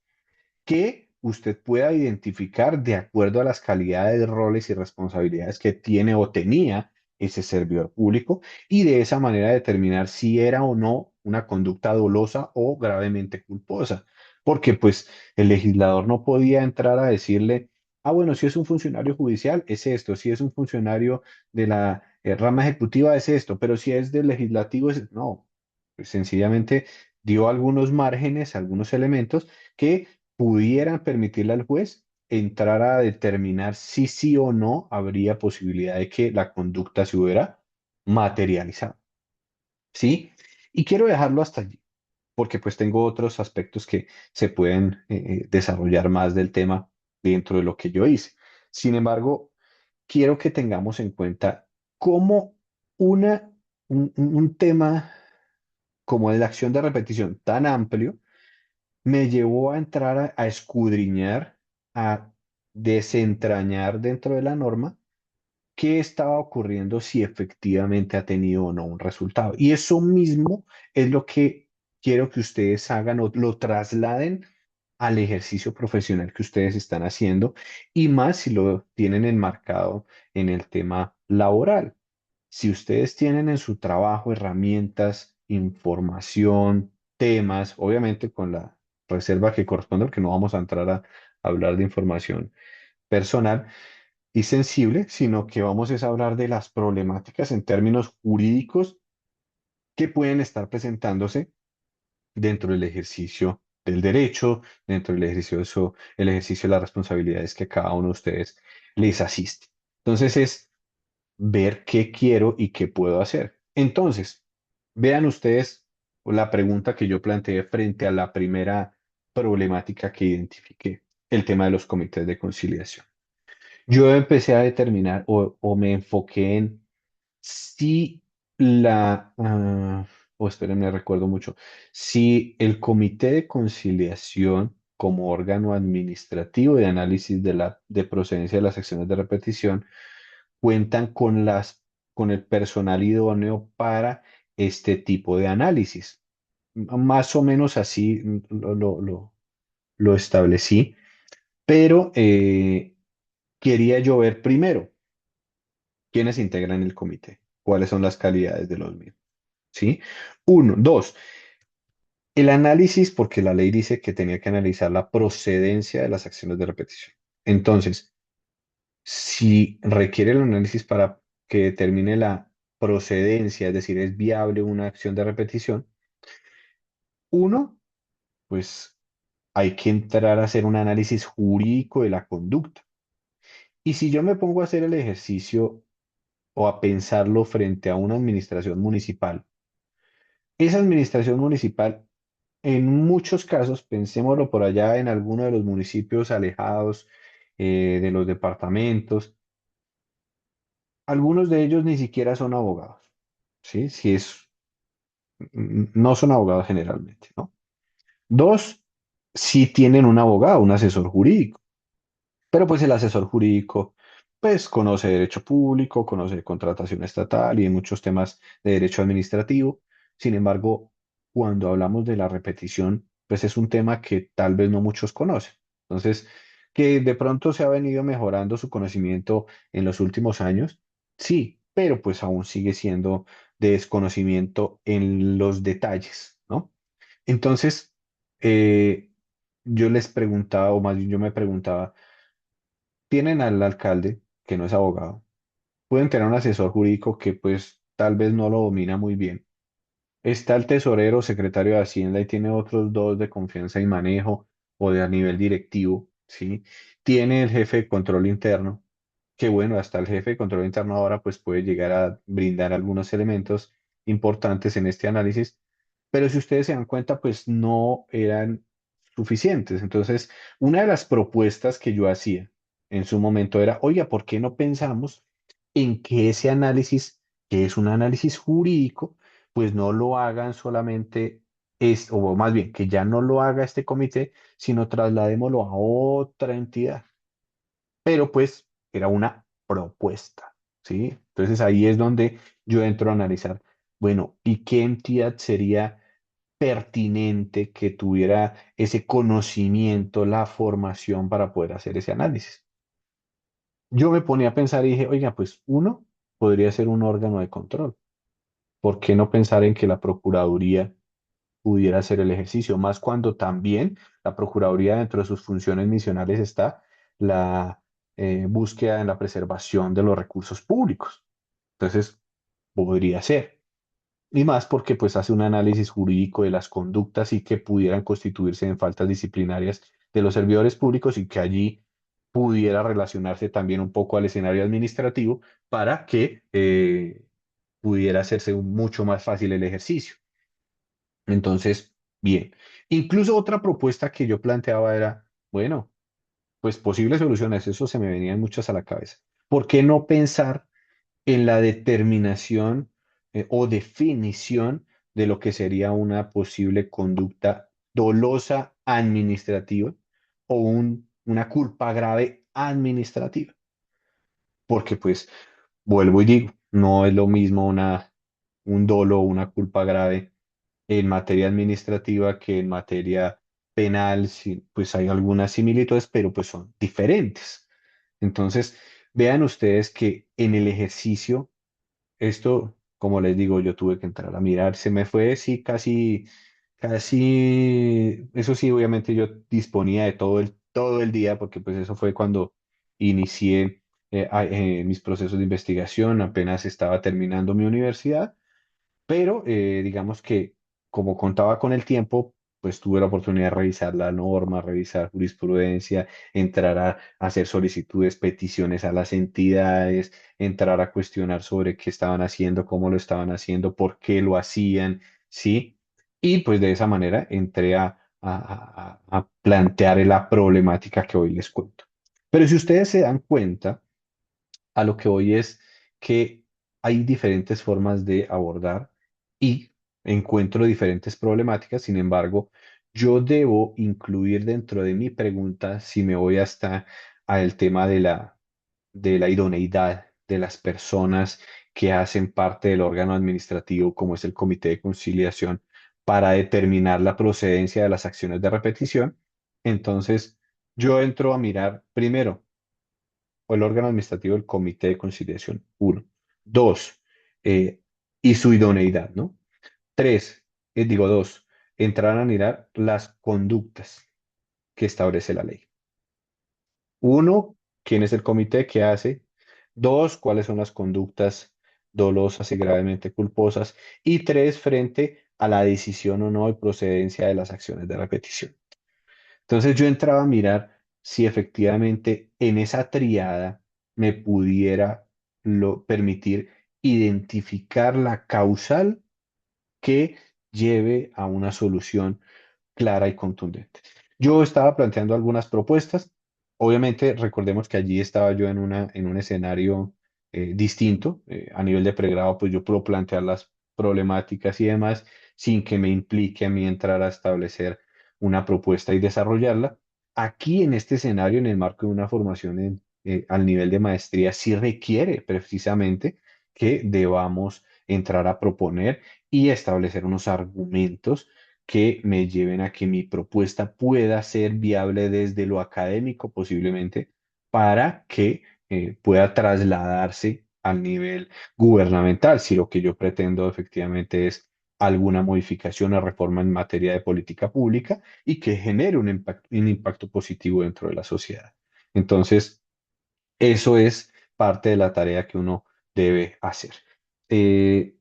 que usted pueda identificar de acuerdo a las calidades, roles y responsabilidades que tiene o tenía ese servidor público y de esa manera determinar si era o no una conducta dolosa o gravemente culposa. Porque pues el legislador no podía entrar a decirle, ah, bueno, si es un funcionario judicial, es esto, si es un funcionario de la rama ejecutiva, es esto, pero si es del legislativo, es... No, pues, sencillamente dio algunos márgenes, algunos elementos que pudieran permitirle al juez entrar a determinar si sí o no habría posibilidad de que la conducta se hubiera materializado, ¿sí? Y quiero dejarlo hasta allí, porque pues tengo otros aspectos que se pueden desarrollar más del tema dentro de lo que yo hice. Sin embargo, quiero que tengamos en cuenta cómo una, un tema como es la acción de repetición tan amplio me llevó a entrar a escudriñar, a desentrañar dentro de la norma qué estaba ocurriendo, si efectivamente ha tenido o no un resultado. Y eso mismo es lo que quiero que ustedes hagan o lo trasladen al ejercicio profesional que ustedes están haciendo y más si lo tienen enmarcado en el tema laboral. Si ustedes tienen en su trabajo herramientas, información, temas, obviamente con la reserva que corresponde, porque no vamos a entrar a hablar de información personal y sensible, sino que vamos es a hablar de las problemáticas en términos jurídicos que pueden estar presentándose dentro del ejercicio del derecho, dentro del ejercicio de, el ejercicio de las responsabilidades que a cada uno de ustedes les asiste. Entonces es ver qué quiero y qué puedo hacer. Entonces, vean ustedes la pregunta que yo planteé frente a la primera problemática que identifiqué, el tema de los comités de conciliación. Yo empecé a determinar o me enfoqué en si la, o espérenme, recuerdo mucho, si el comité de conciliación como órgano administrativo de análisis de procedencia de las acciones de repetición cuentan con con el personal idóneo para este tipo de análisis. Más o menos así lo establecí, pero quería yo ver primero quiénes integran el comité, cuáles son las calidades de los mismos, ¿sí? Uno, dos, el análisis, porque la ley dice que tenía que analizar la procedencia de las acciones de repetición. Entonces, si requiere el análisis para que determine la procedencia, es decir, es viable una acción de repetición, uno, pues hay que entrar a hacer un análisis jurídico de la conducta. Y si yo me pongo a hacer el ejercicio o a pensarlo frente a una administración municipal, esa administración municipal, en muchos casos, pensémoslo por allá en alguno de los municipios alejados de los departamentos, algunos de ellos ni siquiera son abogados, ¿sí? Si es, no son abogados generalmente, ¿no? Dos, sí tienen un abogado, un asesor jurídico. Pero pues el asesor jurídico, pues conoce derecho público, conoce contratación estatal y muchos temas de derecho administrativo. Sin embargo, cuando hablamos de la repetición, pues es un tema que tal vez no muchos conocen. Entonces, que de pronto se ha venido mejorando su conocimiento en los últimos años, sí, pero pues aún sigue siendo de desconocimiento en los detalles, ¿no? Entonces, eh, yo les preguntaba, o más bien yo me preguntaba, tienen al alcalde, que no es abogado, pueden tener un asesor jurídico que pues tal vez no lo domina muy bien. Está el tesorero, secretario de Hacienda y tiene otros dos de confianza y manejo o de a nivel directivo, ¿sí? Tiene el jefe de control interno, que bueno, hasta el jefe de control interno ahora pues puede llegar a brindar algunos elementos importantes en este análisis, pero si ustedes se dan cuenta pues no eran suficientes. Entonces, una de las propuestas que yo hacía en su momento era, oiga, ¿por qué no pensamos en que ese análisis, que es un análisis jurídico, pues no lo hagan solamente, o más bien, que ya no lo haga este comité, sino trasladémoslo a otra entidad? Pero pues era una propuesta, ¿sí? Entonces ahí es donde yo entro a analizar, bueno, ¿y qué entidad sería pertinente que tuviera ese conocimiento, la formación para poder hacer ese análisis? Yo me ponía a pensar y dije, oiga, pues uno, podría ser un órgano de control. ¿Por qué no pensar en que la Procuraduría pudiera hacer el ejercicio? Más cuando también la Procuraduría dentro de sus funciones misionales está la búsqueda en la preservación de los recursos públicos. Entonces, podría ser. Y más porque pues hace un análisis jurídico de las conductas y que pudieran constituirse en faltas disciplinarias de los servidores públicos y que allí pudiera relacionarse también un poco al escenario administrativo para que pudiera hacerse mucho más fácil el ejercicio. Entonces, bien. Incluso otra propuesta que yo planteaba era, bueno, pues posibles soluciones, eso se me venían muchas a la cabeza. ¿Por qué no pensar en la determinación o definición de lo que sería una posible conducta dolosa administrativa o una culpa grave administrativa? Porque pues vuelvo y digo, no es lo mismo un dolo o una culpa grave en materia administrativa que en materia penal. Sí, pues hay algunas similitudes, pero pues son diferentes. Entonces, vean ustedes que en el ejercicio esto, como les digo, yo tuve que entrar a mirar, se me fue, sí, casi, eso sí, obviamente yo disponía de todo el día, porque pues eso fue cuando inicié mis procesos de investigación, apenas estaba terminando mi universidad, pero digamos que como contaba con el tiempo, pues tuve la oportunidad de revisar la norma, revisar jurisprudencia, entrar a hacer solicitudes, peticiones a las entidades, entrar a cuestionar sobre qué estaban haciendo, cómo lo estaban haciendo, por qué lo hacían, ¿sí? Y pues de esa manera entré a plantear la problemática que hoy les cuento. Pero si ustedes se dan cuenta, a lo que hoy es que hay diferentes formas de abordar y encuentro diferentes problemáticas. Sin embargo, yo debo incluir dentro de mi pregunta, si me voy hasta al tema de la idoneidad de las personas que hacen parte del órgano administrativo, como es el Comité de Conciliación, para determinar la procedencia de las acciones de repetición. Entonces, yo entro a mirar primero o el órgano administrativo del Comité de Conciliación. Uno. Dos, eh, y su idoneidad, ¿no? Tres, digo dos, entrar a mirar las conductas que establece la ley. Uno, quién es el comité, qué hace. Dos, cuáles son las conductas dolosas y gravemente culposas. Y tres, frente a la decisión o no de procedencia de las acciones de repetición. Entonces yo entraba a mirar si efectivamente en esa triada me pudiera permitir identificar la causal que lleve a una solución clara y contundente. Yo estaba planteando algunas propuestas. Obviamente, recordemos que allí estaba yo en un escenario distinto. A nivel de pregrado, pues yo puedo plantear las problemáticas y demás sin que me implique a mí entrar a establecer una propuesta y desarrollarla. Aquí, en este escenario, en el marco de una formación al nivel de maestría, sí requiere precisamente que debamos entrar a proponer y establecer unos argumentos que me lleven a que mi propuesta pueda ser viable desde lo académico posiblemente para que pueda trasladarse al nivel gubernamental, si lo que yo pretendo efectivamente es alguna modificación o reforma en materia de política pública y que genere un impacto positivo dentro de la sociedad. Entonces, eso es parte de la tarea que uno debe hacer. Eh,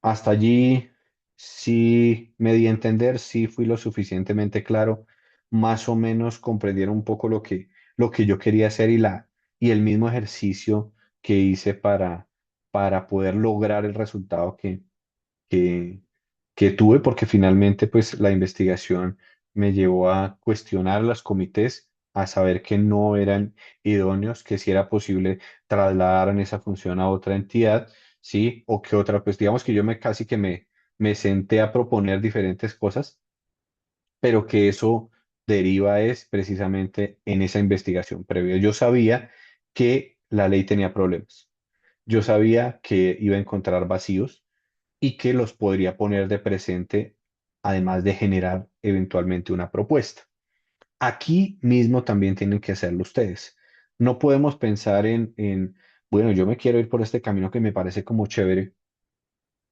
Hasta allí sí me di a entender, sí fui lo suficientemente claro, más o menos comprendieron un poco lo que yo quería hacer y el mismo ejercicio que hice para poder lograr el resultado que, que tuve, porque finalmente pues la investigación me llevó a cuestionar los comités, a saber que no eran idóneos, que si era posible trasladaran esa función a otra entidad, ¿sí? O que otra, pues digamos que yo casi que me senté a proponer diferentes cosas, pero que eso deriva es precisamente en esa investigación previa. Yo sabía que la ley tenía problemas. Yo sabía que iba a encontrar vacíos y que los podría poner de presente, además de generar eventualmente una propuesta. Aquí mismo también tienen que hacerlo ustedes. No podemos pensar en bueno, yo me quiero ir por este camino que me parece como chévere,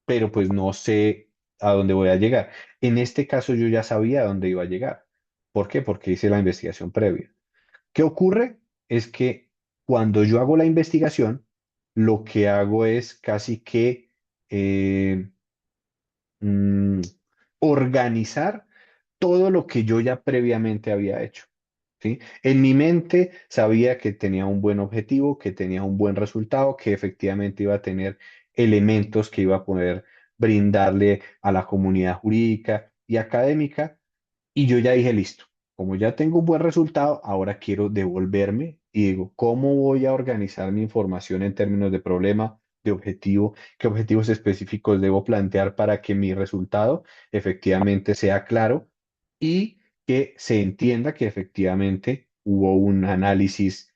pero pues no sé a dónde voy a llegar. En este caso yo ya sabía a dónde iba a llegar. ¿Por qué? Porque hice la investigación previa. ¿Qué ocurre? Es que cuando yo hago la investigación, lo que hago es casi que eh, mm, organizar todo lo que yo ya previamente había hecho. ¿Sí? En mi mente sabía que tenía un buen objetivo, que tenía un buen resultado, que efectivamente iba a tener elementos que iba a poder brindarle a la comunidad jurídica y académica. Y yo ya dije, listo, como ya tengo un buen resultado, ahora quiero devolverme y digo, ¿cómo voy a organizar mi información en términos de problema, de objetivo? ¿Qué objetivos específicos debo plantear para que mi resultado efectivamente sea claro y que se entienda que efectivamente hubo un análisis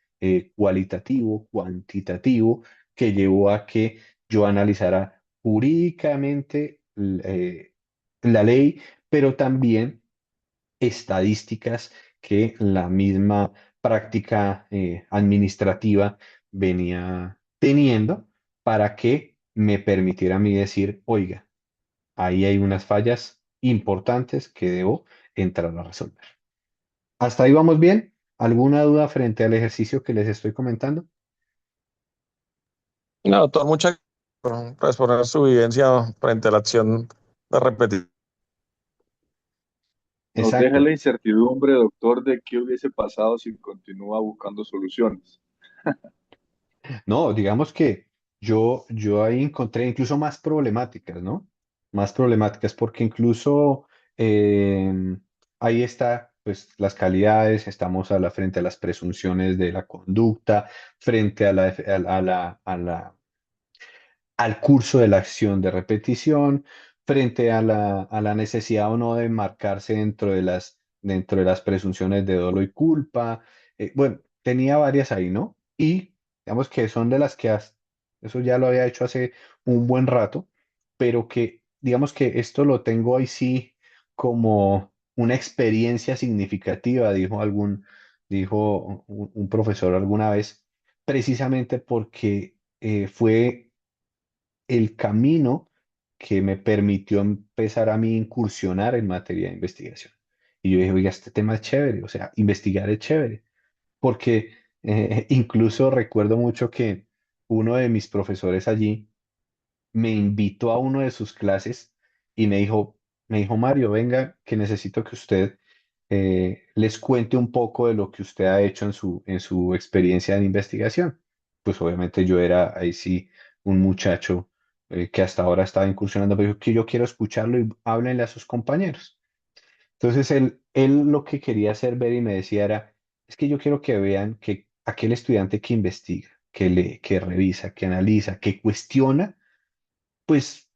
cualitativo, cuantitativo, que llevó a que yo analizara jurídicamente la ley, pero también estadísticas que la misma práctica administrativa venía teniendo para que me permitiera a mí decir, oiga, ahí hay unas fallas importantes que debo entrar a resolver. ¿Hasta ahí vamos bien? ¿Alguna duda frente al ejercicio que les estoy comentando? No, doctor, muchas gracias por exponer su vivencia frente a la acción de repetir. Nos deja Exacto. la incertidumbre, doctor, de qué hubiese pasado si continúa buscando soluciones. No, digamos que yo ahí encontré incluso más problemáticas, ¿no? Más problemáticas porque incluso eh, ahí está, pues, las calidades, estamos a la frente a las presunciones de la conducta, frente a al curso de la acción de repetición, frente a la necesidad o no de marcarse dentro de las presunciones de dolo y culpa. Bueno, tenía varias ahí, ¿no? Y digamos que son de las que eso ya lo había hecho hace un buen rato, pero que digamos que esto lo tengo ahí sí como una experiencia significativa, dijo un profesor alguna vez, precisamente porque fue el camino que me permitió empezar a mí incursionar en materia de investigación. Y yo dije, oiga, este tema es chévere, o sea, investigar es chévere, porque incluso recuerdo mucho que uno de mis profesores allí me invitó a uno de sus clases y me dijo, Mario, venga, que necesito que usted les cuente un poco de lo que usted ha hecho en su experiencia en investigación. Pues obviamente yo era ahí sí un muchacho que hasta ahora estaba incursionando, pero dijo que yo quiero escucharlo y háblenle a sus compañeros. Entonces él lo que quería hacer ver y me decía era, es que yo quiero que vean que aquel estudiante que investiga, que lee, que revisa, que analiza, que cuestiona, pues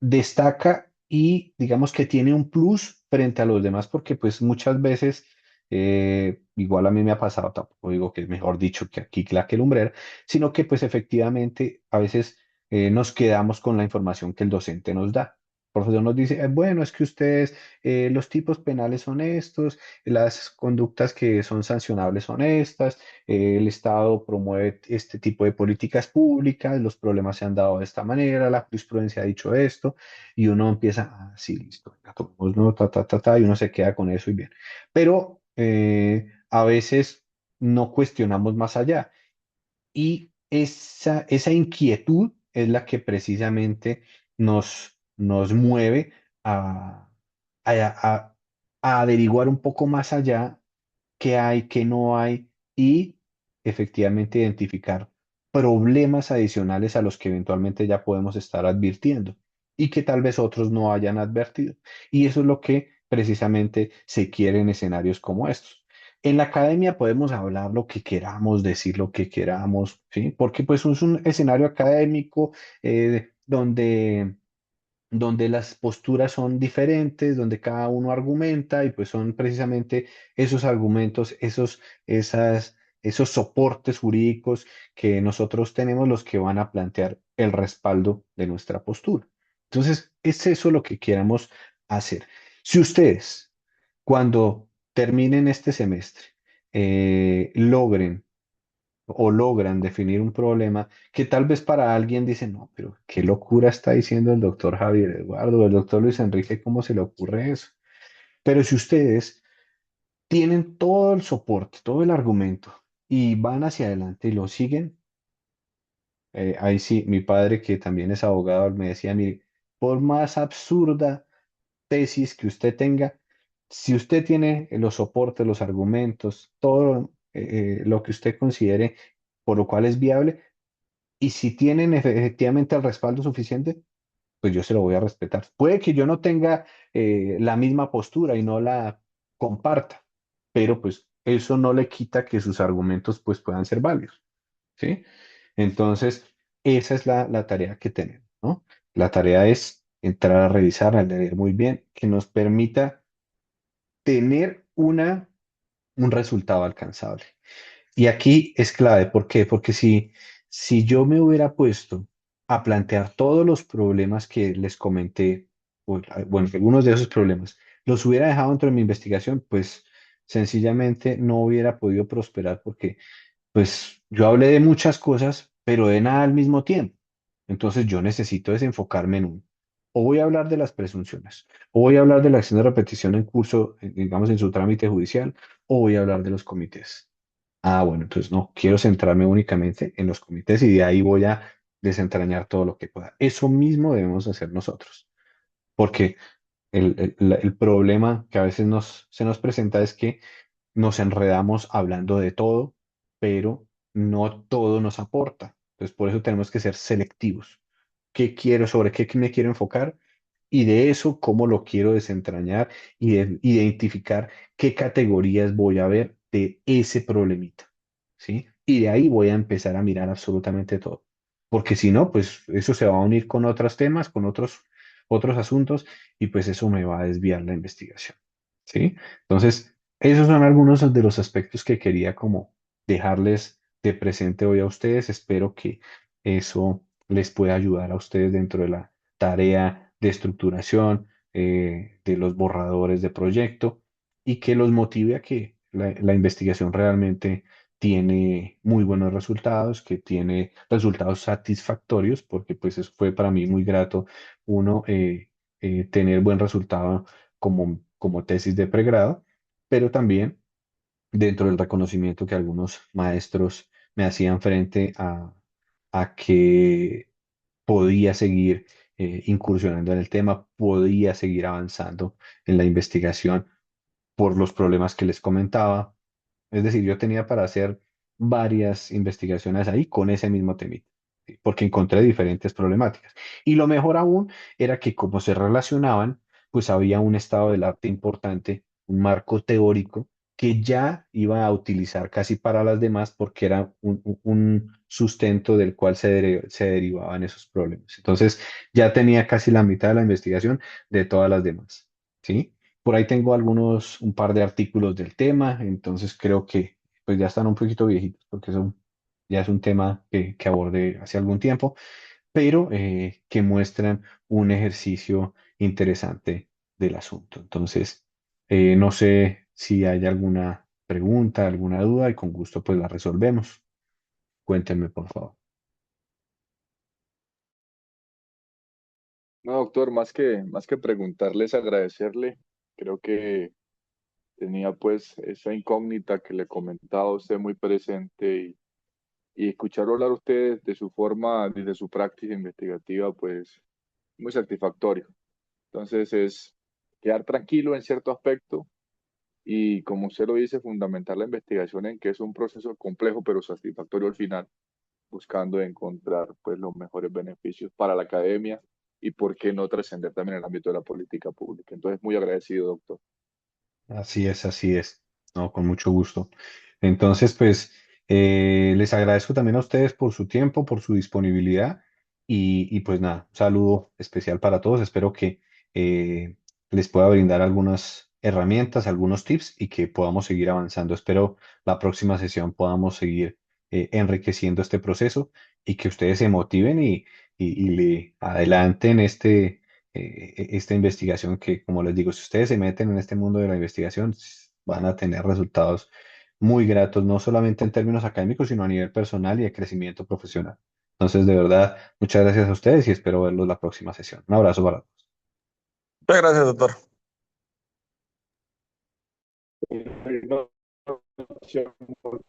destaca y digamos que tiene un plus frente a los demás porque pues muchas veces, igual a mí me ha pasado, tampoco digo que es mejor dicho que aquí la que lumbrera, sino que pues efectivamente a veces nos quedamos con la información que el docente nos da. El profesor nos dice, bueno, es que ustedes, los tipos penales son estos, las conductas que son sancionables son estas, el Estado promueve este tipo de políticas públicas, los problemas se han dado de esta manera, la jurisprudencia ha dicho esto, y uno empieza, ah, sí, listo, venga, tomemos nota, y uno se queda con eso y bien. Pero a veces no cuestionamos más allá. Y esa inquietud es la que precisamente nos mueve a, a, a- a averiguar un poco más allá qué hay, qué no hay y efectivamente identificar problemas adicionales a los que eventualmente ya podemos estar advirtiendo y que tal vez otros no hayan advertido. Y eso es lo que precisamente se quiere en escenarios como estos. En la academia podemos hablar lo que queramos, decir lo que queramos, ¿sí? Porque pues es un escenario académico donde las posturas son diferentes, donde cada uno argumenta y pues son precisamente esos argumentos, esos soportes jurídicos que nosotros tenemos los que van a plantear el respaldo de nuestra postura. Entonces, es eso lo que queramos hacer. Si ustedes, cuando terminen este semestre, logren o logran definir un problema que tal vez para alguien dice, no, pero qué locura está diciendo el doctor Javier Eduardo, el doctor Luis Enrique, ¿cómo se le ocurre eso? Pero si ustedes tienen todo el soporte, todo el argumento y van hacia adelante y lo siguen, ahí sí, mi padre, que también es abogado, me decía, mire, por más absurda tesis que usted tenga, si usted tiene los soportes, los argumentos, todo lo que usted considere por lo cual es viable, y si tienen efectivamente el respaldo suficiente, pues yo se lo voy a respetar. Puede que yo no tenga la misma postura y no la comparta, pero pues eso no le quita que sus argumentos pues puedan ser válidos, ¿sí? Entonces, esa es la tarea que tenemos, ¿no? La tarea es entrar a revisar, a leer muy bien, que nos permita tener un resultado alcanzable. Y aquí es clave, ¿por qué? Porque si yo me hubiera puesto a plantear todos los problemas que les comenté, bueno, algunos de esos problemas, los hubiera dejado dentro de mi investigación, pues sencillamente no hubiera podido prosperar porque pues yo hablé de muchas cosas, pero de nada al mismo tiempo. Entonces yo necesito desenfocarme en uno. O voy a hablar de las presunciones, o voy a hablar de la acción de repetición en curso, digamos, en su trámite judicial, o voy a hablar de los comités. Ah, bueno, entonces no, quiero centrarme únicamente en los comités y de ahí voy a desentrañar todo lo que pueda. Eso mismo debemos hacer nosotros, porque el problema que a veces se nos presenta es que nos enredamos hablando de todo, pero no todo nos aporta. Entonces, por eso tenemos que ser selectivos. ¿Qué quiero, sobre qué me quiero enfocar? Y de eso, cómo lo quiero desentrañar y identificar qué categorías voy a ver de ese problemita, ¿sí? Y de ahí voy a empezar a mirar absolutamente todo. Porque si no, pues eso se va a unir con otros temas, con otros asuntos, y pues eso me va a desviar la investigación, ¿sí? Entonces, esos son algunos de los aspectos que quería como dejarles de presente hoy a ustedes. Espero que eso les pueda ayudar a ustedes dentro de la tarea de estructuración de los borradores de proyecto y que los motive a que la investigación realmente tiene muy buenos resultados, que tiene resultados satisfactorios, porque pues eso fue para mí muy grato, uno, tener buen resultado como tesis de pregrado, pero también dentro del reconocimiento que algunos maestros me hacían frente a que podía seguir incursionando en el tema, podía seguir avanzando en la investigación por los problemas que les comentaba. Es decir, yo tenía para hacer varias investigaciones ahí con ese mismo temita, ¿sí? Porque encontré diferentes problemáticas. Y lo mejor aún era que como se relacionaban, pues había un estado del arte importante, un marco teórico que ya iba a utilizar casi para las demás porque era un sustento del cual se derivaban esos problemas. Entonces ya tenía casi la mitad de la investigación de todas las demás, ¿sí? Por ahí tengo un par de artículos del tema, entonces creo que pues ya están un poquito viejitos porque eso ya es un tema que abordé hace algún tiempo, pero que muestran un ejercicio interesante del asunto. Entonces, no sé si hay alguna pregunta, alguna duda y con gusto pues la resolvemos. Cuéntenme, por favor. No, doctor, más que preguntarles, agradecerle. Creo que tenía pues esa incógnita que le comentaba a usted muy presente y escucharlo hablar a usted de su forma, desde su práctica investigativa, pues muy satisfactorio. Entonces es quedar tranquilo en cierto aspecto y, como usted lo dice, fundamentar la investigación en que es un proceso complejo pero satisfactorio al final, buscando encontrar pues los mejores beneficios para la academia y por qué no trascender también en el ámbito de la política pública. Entonces, muy agradecido, doctor. Así es, así es. No, con mucho gusto. Entonces, pues, les agradezco también a ustedes por su tiempo, por su disponibilidad y pues nada, un saludo especial para todos. Espero que les pueda brindar algunas herramientas, algunos tips y que podamos seguir avanzando. Espero la próxima sesión podamos seguir enriqueciendo este proceso y que ustedes se motiven y le adelanten esta investigación que, como les digo, si ustedes se meten en este mundo de la investigación, van a tener resultados muy gratos, no solamente en términos académicos, sino a nivel personal y de crecimiento profesional. Entonces, de verdad, muchas gracias a ustedes y espero verlos la próxima sesión. Un abrazo para todos. Muchas gracias, doctor.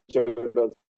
Muchas gracias.